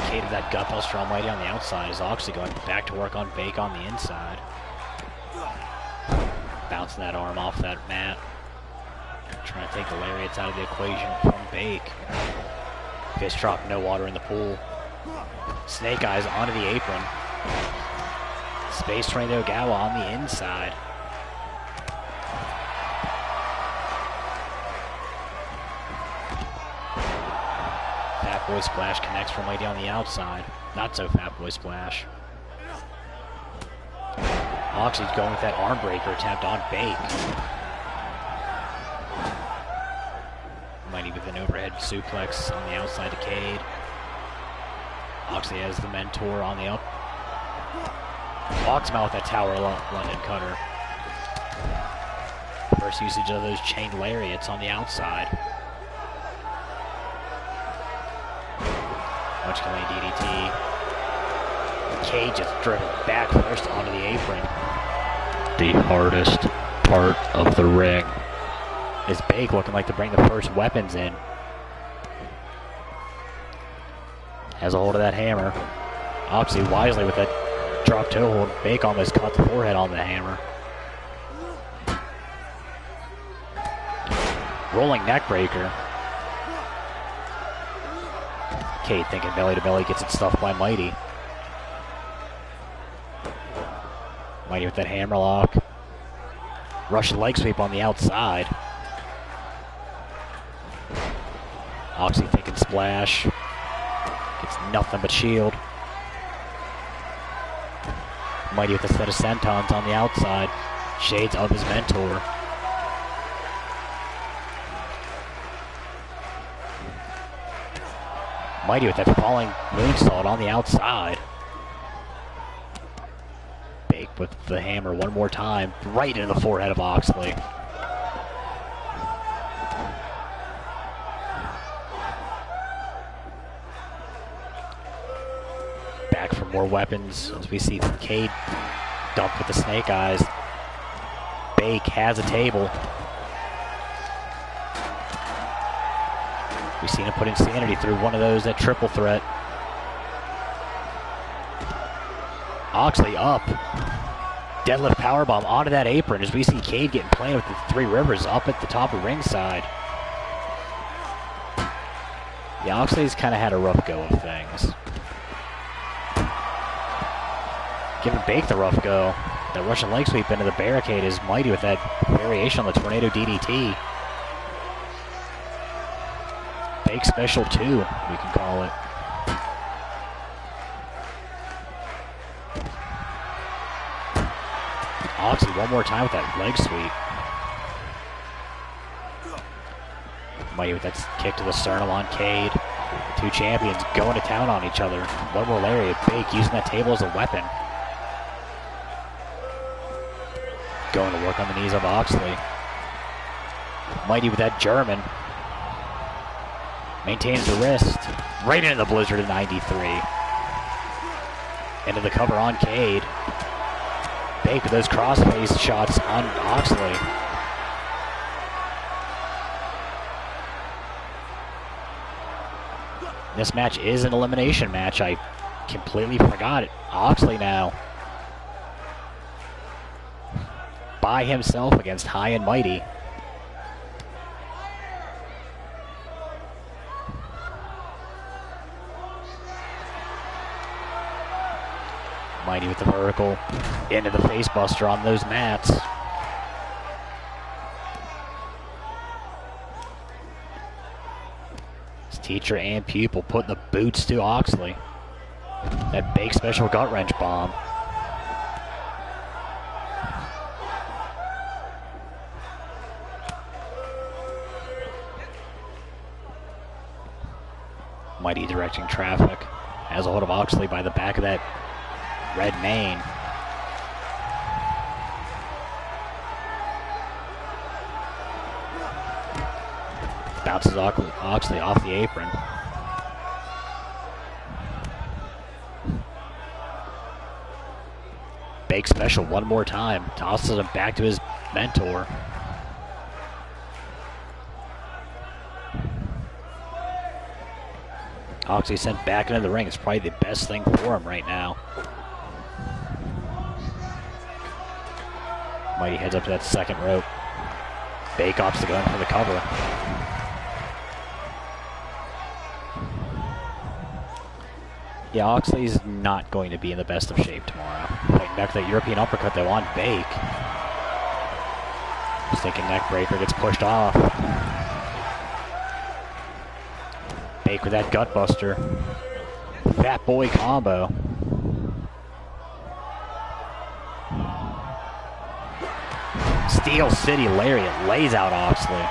Cade with that gut buster on Mighty on the outside is Oxley going back to work on Bake on the inside. Bouncing that arm off that mat. Trying to take the lariats out of the equation from Bake. Fist drop, no water in the pool. Snake Eyes onto the apron. Space Tornado Gawa on the inside. Fat Boy Splash connects from Mighty on the outside. Not so Fat Boy Splash. Oxley's going with that arm breaker attempt on Bake. Mighty with an overhead suplex on the outside to Cade. Oxley has the mentor on the up. Walks him out with that Tower London Cutter. First usage of those chain lariats on the outside. Much killing DDT. Cade just driven back first onto the apron. The hardest part of the ring is Bake looking like to bring the first weapons in. Has a hold of that hammer. Oxley wisely with that drop toe hold. Bake almost caught the forehead on the hammer. Rolling neck breaker. Cade thinking belly to belly, gets it stuffed by Mighty. Mighty with that hammer lock. Russian leg sweep on the outside. Oxley thinking splash. Gets nothing but shield. Mighty with a set of sentons on the outside. Shades of his mentor. Mighty with that falling moonsault on the outside. Bake with the hammer one more time. Right into the forehead of Oxley. back for more weapons as we see Cade dump with the snake eyes. Bake has a table. We've seen him put Insanity through one of those, that triple threat. Oxley up. Deadlift powerbomb onto that apron as we see Cade getting playing with the Three Rivers up at the top of ringside. Yeah, Oxley's kind of had a rough go of things. Giving Bake the rough go. That Russian leg sweep into the barricade is mighty with that variation on the Tornado DDT. Bake special 2, we can call it. Oxley one more time with that leg sweep. Mighty with that kick to the sternum on Cade. Two champions going to town on each other. One more lariat. Bake using that table as a weapon. Going to work on the knees of Oxley. Mighty with that German. Maintains the wrist. Right into the blizzard of 93. Into the cover on Cade. Bake with those crossface shots on Oxley. This match is an elimination match. I completely forgot it. Oxley now by himself against High and Mighty. Mighty with the vertical into the face buster on those mats. His teacher and pupil putting the boots to Oxley. That big special gut wrench bomb. Mighty directing traffic. Has a hold of Oxley by the back of that red mane. Bounces Oxley off the apron. Bake special one more time. Tosses him back to his mentor. Oxley sent back into the ring. It's probably the best thing for him right now. Mighty heads up to that second rope. Bake opts to go in for the cover. Yeah, Oxley's not going to be in the best of shape tomorrow. Fighting back to that European uppercut though on Bake. Stinking neck breaker gets pushed off. Bake with that gut buster. Fat boy combo. Steel City Lariat lays out Oxley.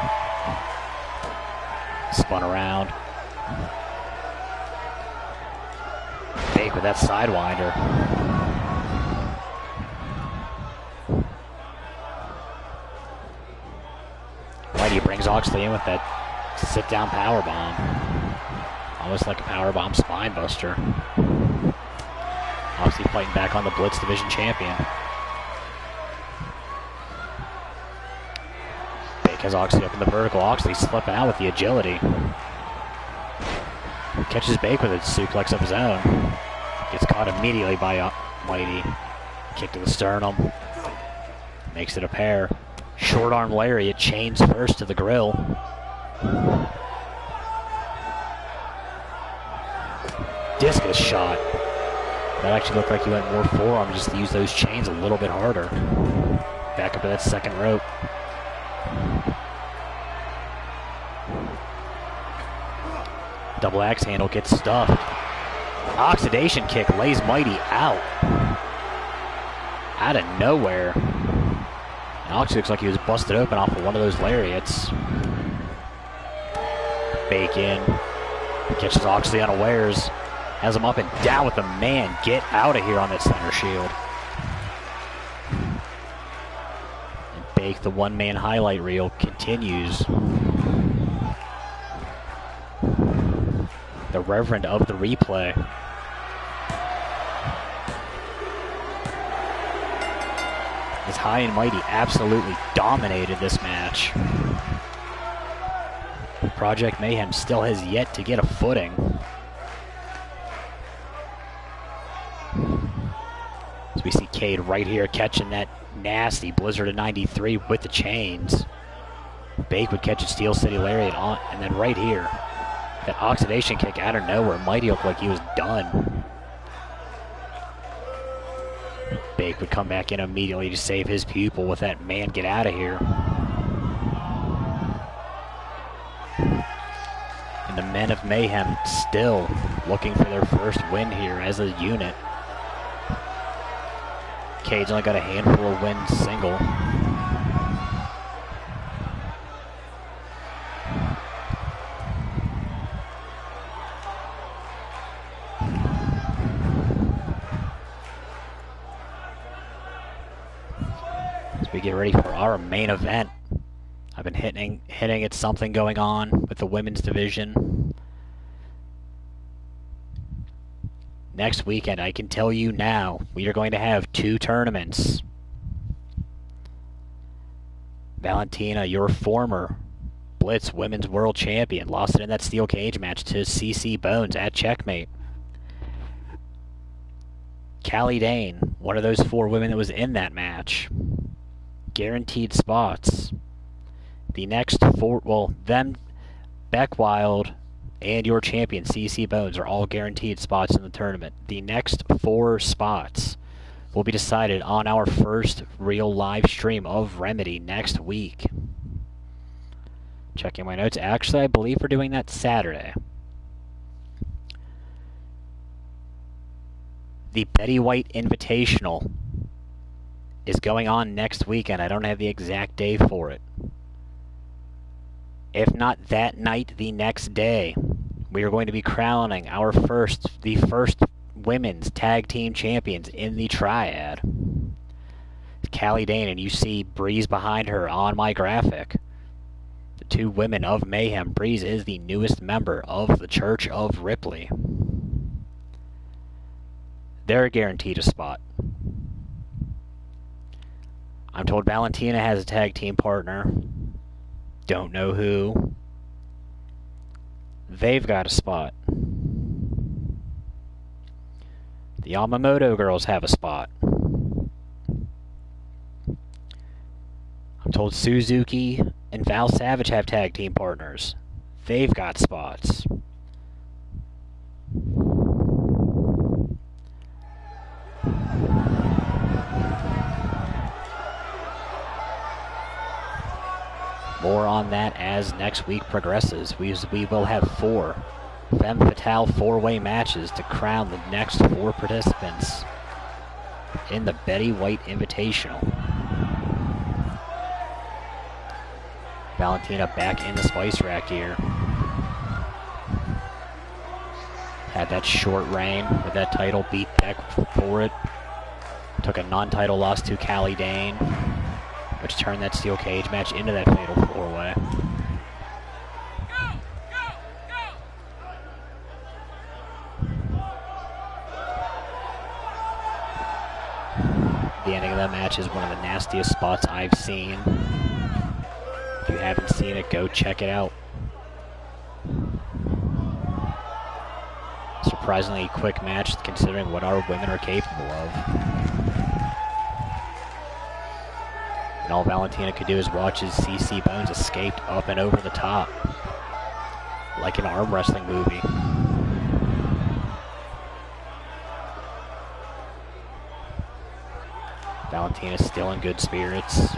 Spun around. Bake with that Sidewinder. Mighty brings Oxley in with that sit-down powerbomb. Almost like a powerbomb spine buster. Oxley fighting back on the Blitz Division champion. Bake has Oxley up in the vertical. Oxley slipping out with the agility. Catches Bake with a suplex of his own. Gets caught immediately by Mighty. Kick to the sternum. Makes it a pair. Short arm lariat, chains first to the grill. Discus shot. That actually looked like he went more forearm, just to use those chains a little bit harder. Back up to that second rope. Double axe handle gets stuffed. Oxidation kick lays Mighty out. Out of nowhere. And Oxley looks like he was busted open off of one of those lariats. Bake in. Catches Oxley unawares. Has him up and down with the man. Get out of here on that center shield. And Bake, the one-man highlight reel, continues. The Reverend of the replay. as High and Mighty absolutely dominated this match. Project Mayhem still has yet to get a footing. As we see Cade right here catching that nasty Blizzard of 93 with the chains. Bake would catch a Steel City Lariat on, and then right here, that oxidation kick out of nowhere. Mighty looked like he was done. Bake would come back in immediately to save his pupil with that man get out of here. And the Men of Mayhem still looking for their first win here as a unit. Cade's only got a handful of wins single. As we get ready for our main event. I've been hinting at something going on with the women's division. Next weekend, I can tell you now, we are going to have 2 tournaments. Valentina, your former Blitz Women's World Champion, lost it in that steel cage match to CC Bones at Checkmate. Callie Dane, one of those 4 women that was in that match. Guaranteed spots. The next 4, well, them, Beck Wild, and your champion, CC Bones, are all guaranteed spots in the tournament. The next 4 spots will be decided on our first real live stream of Remedy next week. Checking my notes. Actually, I believe we're doing that Saturday. The Betty White Invitational is going on next weekend. I don't have the exact day for it. If not that night, the next day, we are going to be crowning the first women's tag team champions in the Triad. Callie Dane, and you see Breeze behind her on my graphic. The 2 women of Mayhem. Breeze is the newest member of the Church of Ripley. They're guaranteed a spot. I'm told Valentina has a tag team partner. Don't know who. They've got a spot. The Yamamoto girls have a spot. I'm told Suzuki and Val Savage have tag team partners. They've got spots. More on that as next week progresses. We will have 4 Femme Fatale 4-way matches to crown the next 4 participants in the Betty White Invitational. Valentina back in the spice rack here. Had that short reign with that title, beat Beck for it. Took a non-title loss to Callie Dane, which turned that steel cage match into that fatal 4-way. The ending of that match is one of the nastiest spots I've seen. If you haven't seen it, go check it out. Surprisingly quick match considering what our women are capable of. And all Valentina could do is watch as CC Bones escaped up and over the top. Like an arm wrestling movie. Valentina's still in good spirits.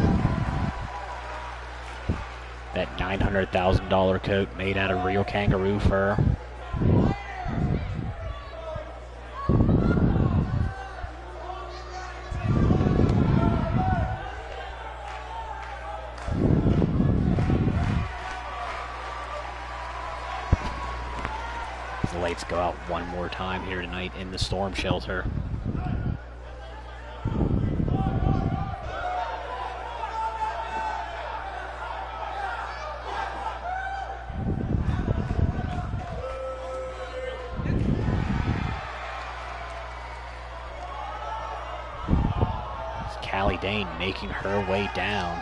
That $900,000 coat made out of real kangaroo fur. The lights go out one more time here tonight in the storm shelter. Dane making her way down.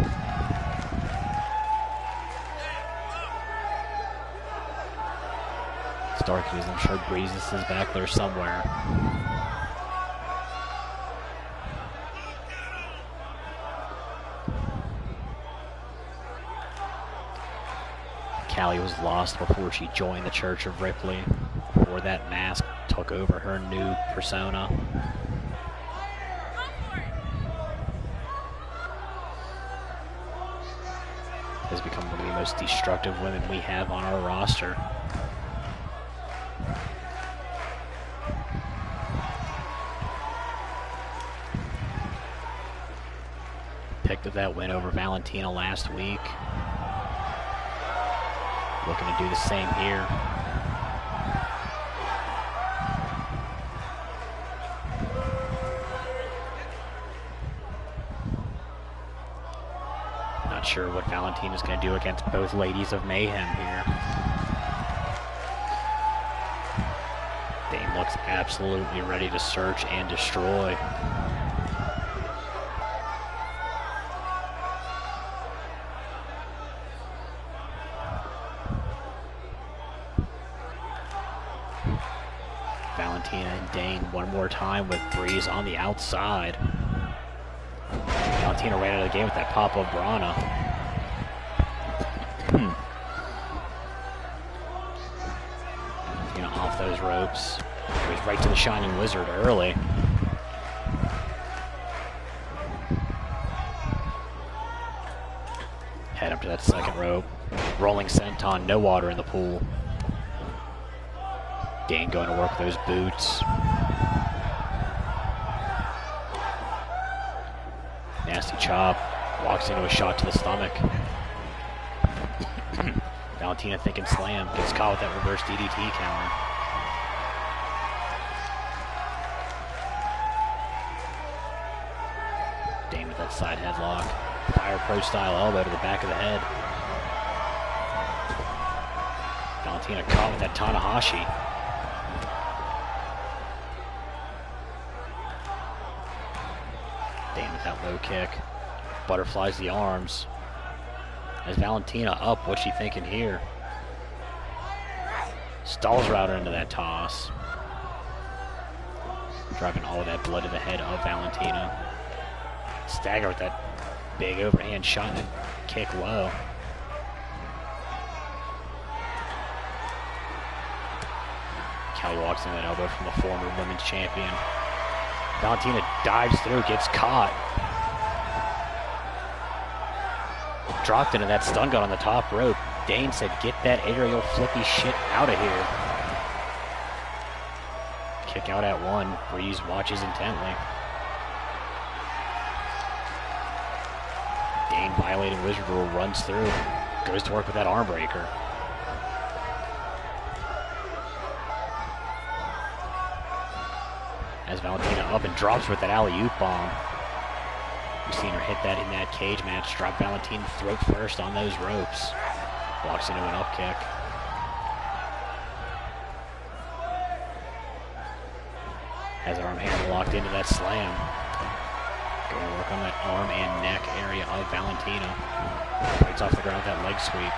It's dark because I'm sure Breezes is back there somewhere. Callie was lost before she joined the Church of Ripley, before that mask took over her new persona. Has become one of the most destructive women we have on our roster. Picked up that win over Valentina last week. Looking to do the same here. Not sure what Valentina's going to do against both Ladies of Mayhem here. Dane looks absolutely ready to search and destroy. Valentina and Dane one more time with Breeze on the outside. Valentina ran out of the game with that pop-up Brana. Valentina off those ropes. Goes right to the Shining Wizard early. Head up to that second rope. Rolling senton, no water in the pool. Dane going to work those boots. Nasty chop. Walks into a shot to the stomach. Valentina thinking slam. Gets caught with that reverse DDT counter. Dane with that side headlock. Fire Pro style elbow to the back of the head. Valentina caught with that Tanahashi. Dane with that low kick. Butterflies the arms. As Valentina up, what's she thinking here? Stalls her out into that toss. Driving all of that blood to the head of Valentina. Stagger with that big overhand shot and kick low. Callie walks in that elbow from the former women's champion. Valentina dives through, gets caught. Dropped into that stun gun on the top rope. Dane said, get that aerial flippy shit out of here. Kick out at one. Breeze watches intently. Dane violating Wizard Rule, runs through. Goes to work with that arm breaker. As Valentina up and drops with that alley-oop bomb. We've seen her hit that in that cage match. Drop Valentina throat first on those ropes. Walks into an up kick. Has her arm hand locked into that slam. Going to work on that arm and neck area of Valentina. Breaks off the ground with that leg sweep.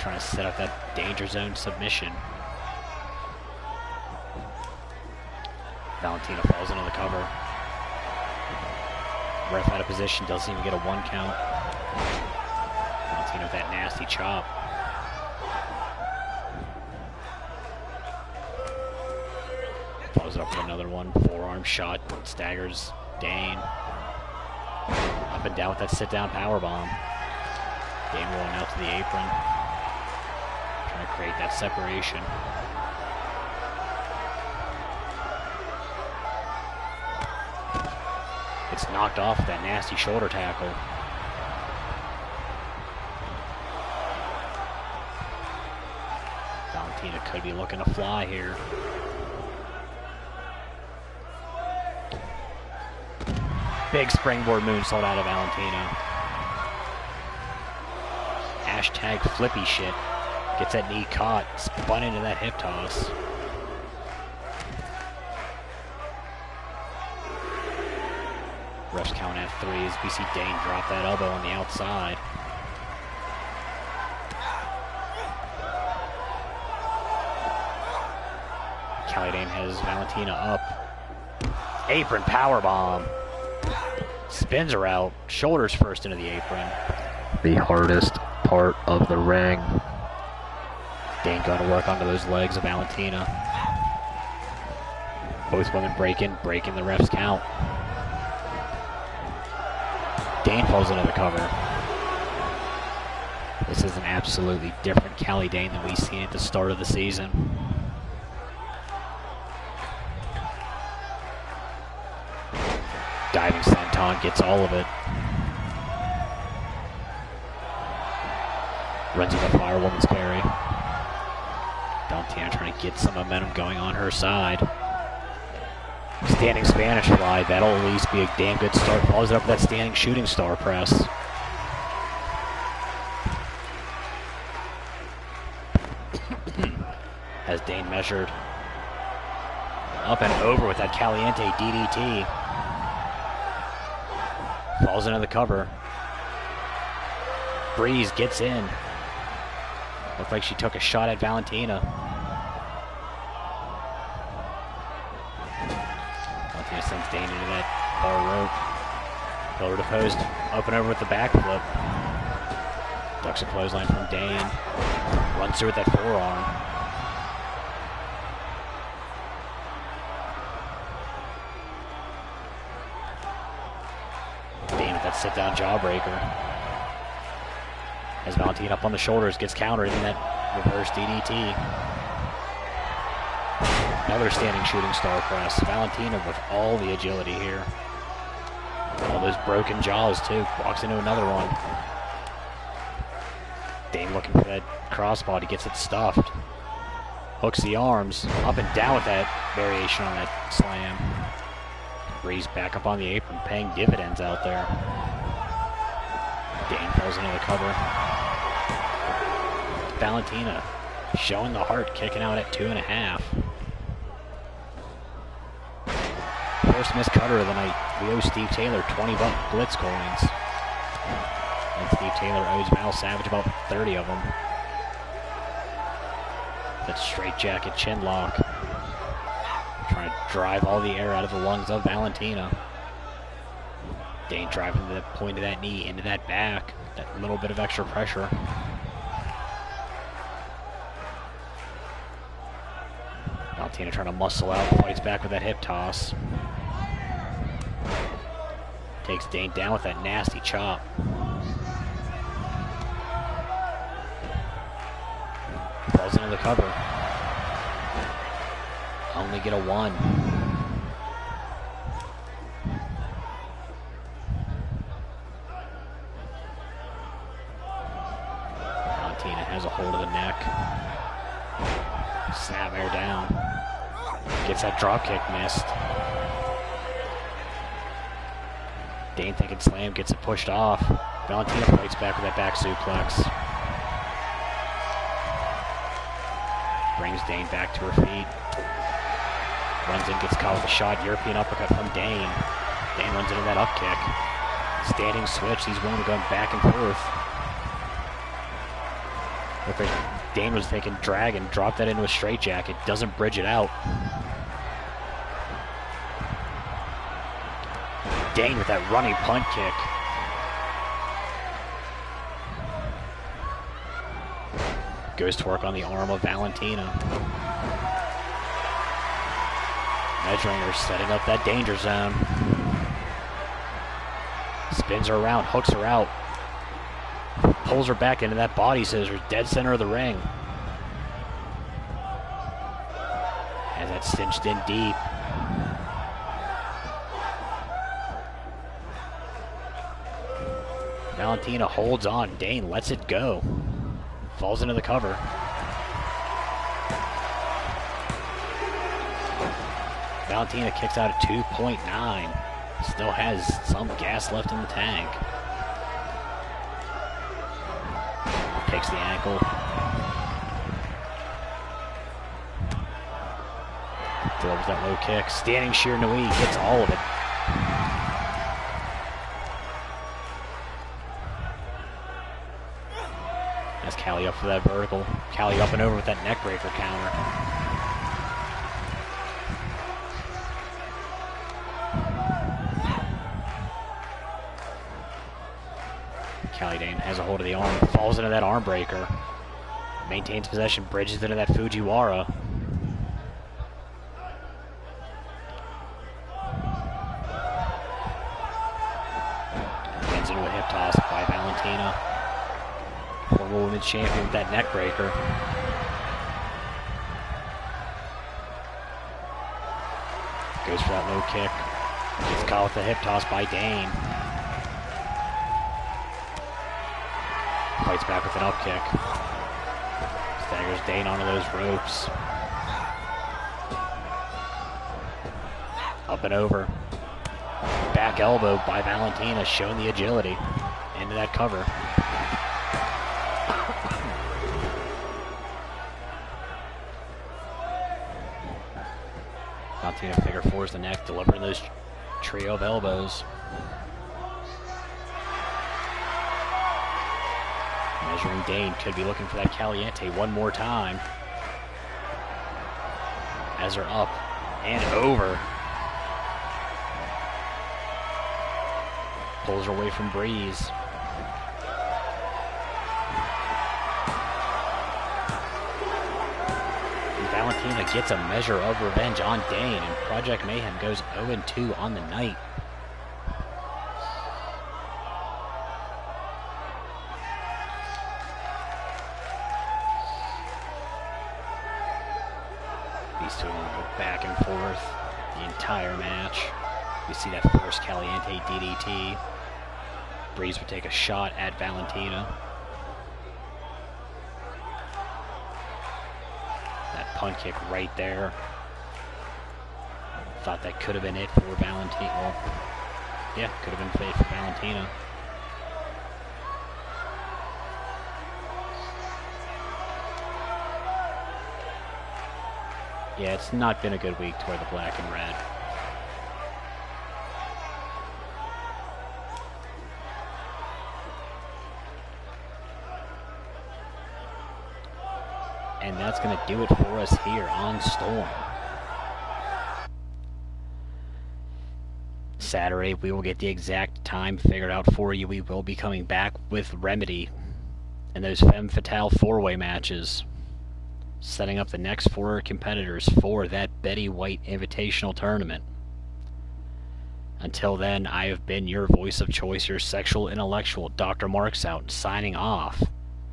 Trying to set up that danger zone submission. Valentina falls into the cover. Ref out of position, doesn't even get a 1 count. Valentina with that nasty chop. Follows it up with another one. Forearm shot, staggers Dane. Up and down with that sit-down powerbomb. Dane rolling out to the apron. Trying to create that separation. It's knocked off with that nasty shoulder tackle. Valentina could be looking to fly here. Big springboard moonsault out of Valentina. Hashtag flippy shit. Gets that knee caught, spun into that hip toss. at 3 as we see Dane drop that elbow on the outside. Callie Dane has Valentina up. Apron powerbomb. Spins her out. Shoulders first into the apron. The hardest part of the ring. Dane going to work onto those legs of Valentina. Both women breaking the ref's count. Dane falls into the cover. This is an absolutely different Callie Dane than we've seen at the start of the season. Diving senton, gets all of it. Runs with a firewoman's carry. Valentina trying to get some momentum going on her side. Standing Spanish fly, that'll at least be a damn good start. Follows it up with that standing shooting star press. Has Dane measured. Up and over with that Caliente DDT. Falls into the cover. Breeze gets in. Looked like she took a shot at Valentina. Valentina sends Dane into that bar rope. Pillar to post. Up and over with the backflip. Ducks a clothesline from Dane. Runs through with that forearm. Dane with that sit-down jawbreaker. As Valentina up on the shoulders, gets countered in that reverse DDT. Another standing shooting star press. Valentina with all the agility here. All those broken jaws too. Walks into another one. Dane looking for that crossbody, gets it stuffed. Hooks the arms, up and down with that variation on that slam. Breeze back up on the apron, paying dividends out there. Dane falls into the cover. Valentina showing the heart, kicking out at 2.5. First missed cutter of the night. We owe Steve Taylor 20 blitz coins. And Steve Taylor owes Val Savage about 30 of them. That straight jacket chin lock. Trying to drive all the air out of the lungs of Valentina. Dane driving the point of that knee into that back. That little bit of extra pressure. Valentina trying to muscle out, fights back with that hip toss. Takes Dane down with that nasty chop. Falls into the cover. Only get a 1. Valentina has a hold of the neck. Snap air down. Gets that drop kick missed. Dane thinking slam, gets it pushed off. Valentina fights back with that back suplex. Brings Dane back to her feet. Runs in, gets caught with a shot. European uppercut from Dane. Dane runs into that up kick. Standing switch. These women are going back and forth. Look like Dane was thinking dragon. Dropped that into a straitjacket. Doesn't bridge it out. Dane with that running punt kick. Goes to work on the arm of Valentina. Measuring her, setting up that danger zone. Spins her around, hooks her out. Pulls her back into that body scissors, dead center of the ring. Has that cinched in deep. Valentina holds on. Dane lets it go. Falls into the cover. Valentina kicks out at 2.9. Still has some gas left in the tank. Takes the ankle. Delivers that low kick. Standing sheer knee, gets all of it. As Callie up for that vertical. Callie up and over with that neck breaker counter. Callie Dane has a hold of the arm, falls into that arm breaker. Maintains possession, bridges into that Fujiwara. Ends into a hip toss by Valentina. Former women's champion with that neck breaker. Goes for that low kick. Gets caught with the hip toss by Dane. Fights back with an up kick. Staggers Dane onto those ropes. Up and over. Back elbow by Valentina, showing the agility into that cover. Valentina figure fours the neck, delivering those trio of elbows. Measuring Dane, could be looking for that Caliente one more time. As they're up and over. Pulls her away from Breeze. And Valentina gets a measure of revenge on Dane, and Project Mayhem goes 0-2 on the night. These two are going to go back and forth the entire match. We see that first Caliente DDT. Breeze would take a shot at Valentina. That punt kick right there. Thought that could have been it for Valentina. Well, yeah, could have been it for Valentina. Yeah, it's not been a good week toward the black and red. And that's going to do it for us here on Storm. Saturday, we will get the exact time figured out for you. We will be coming back with Remedy and those Femme Fatale 4-way matches, setting up the next 4 competitors for that Betty White Invitational Tournament. Until then, I have been your voice of choice, your sexual intellectual, DrMarxout, signing off.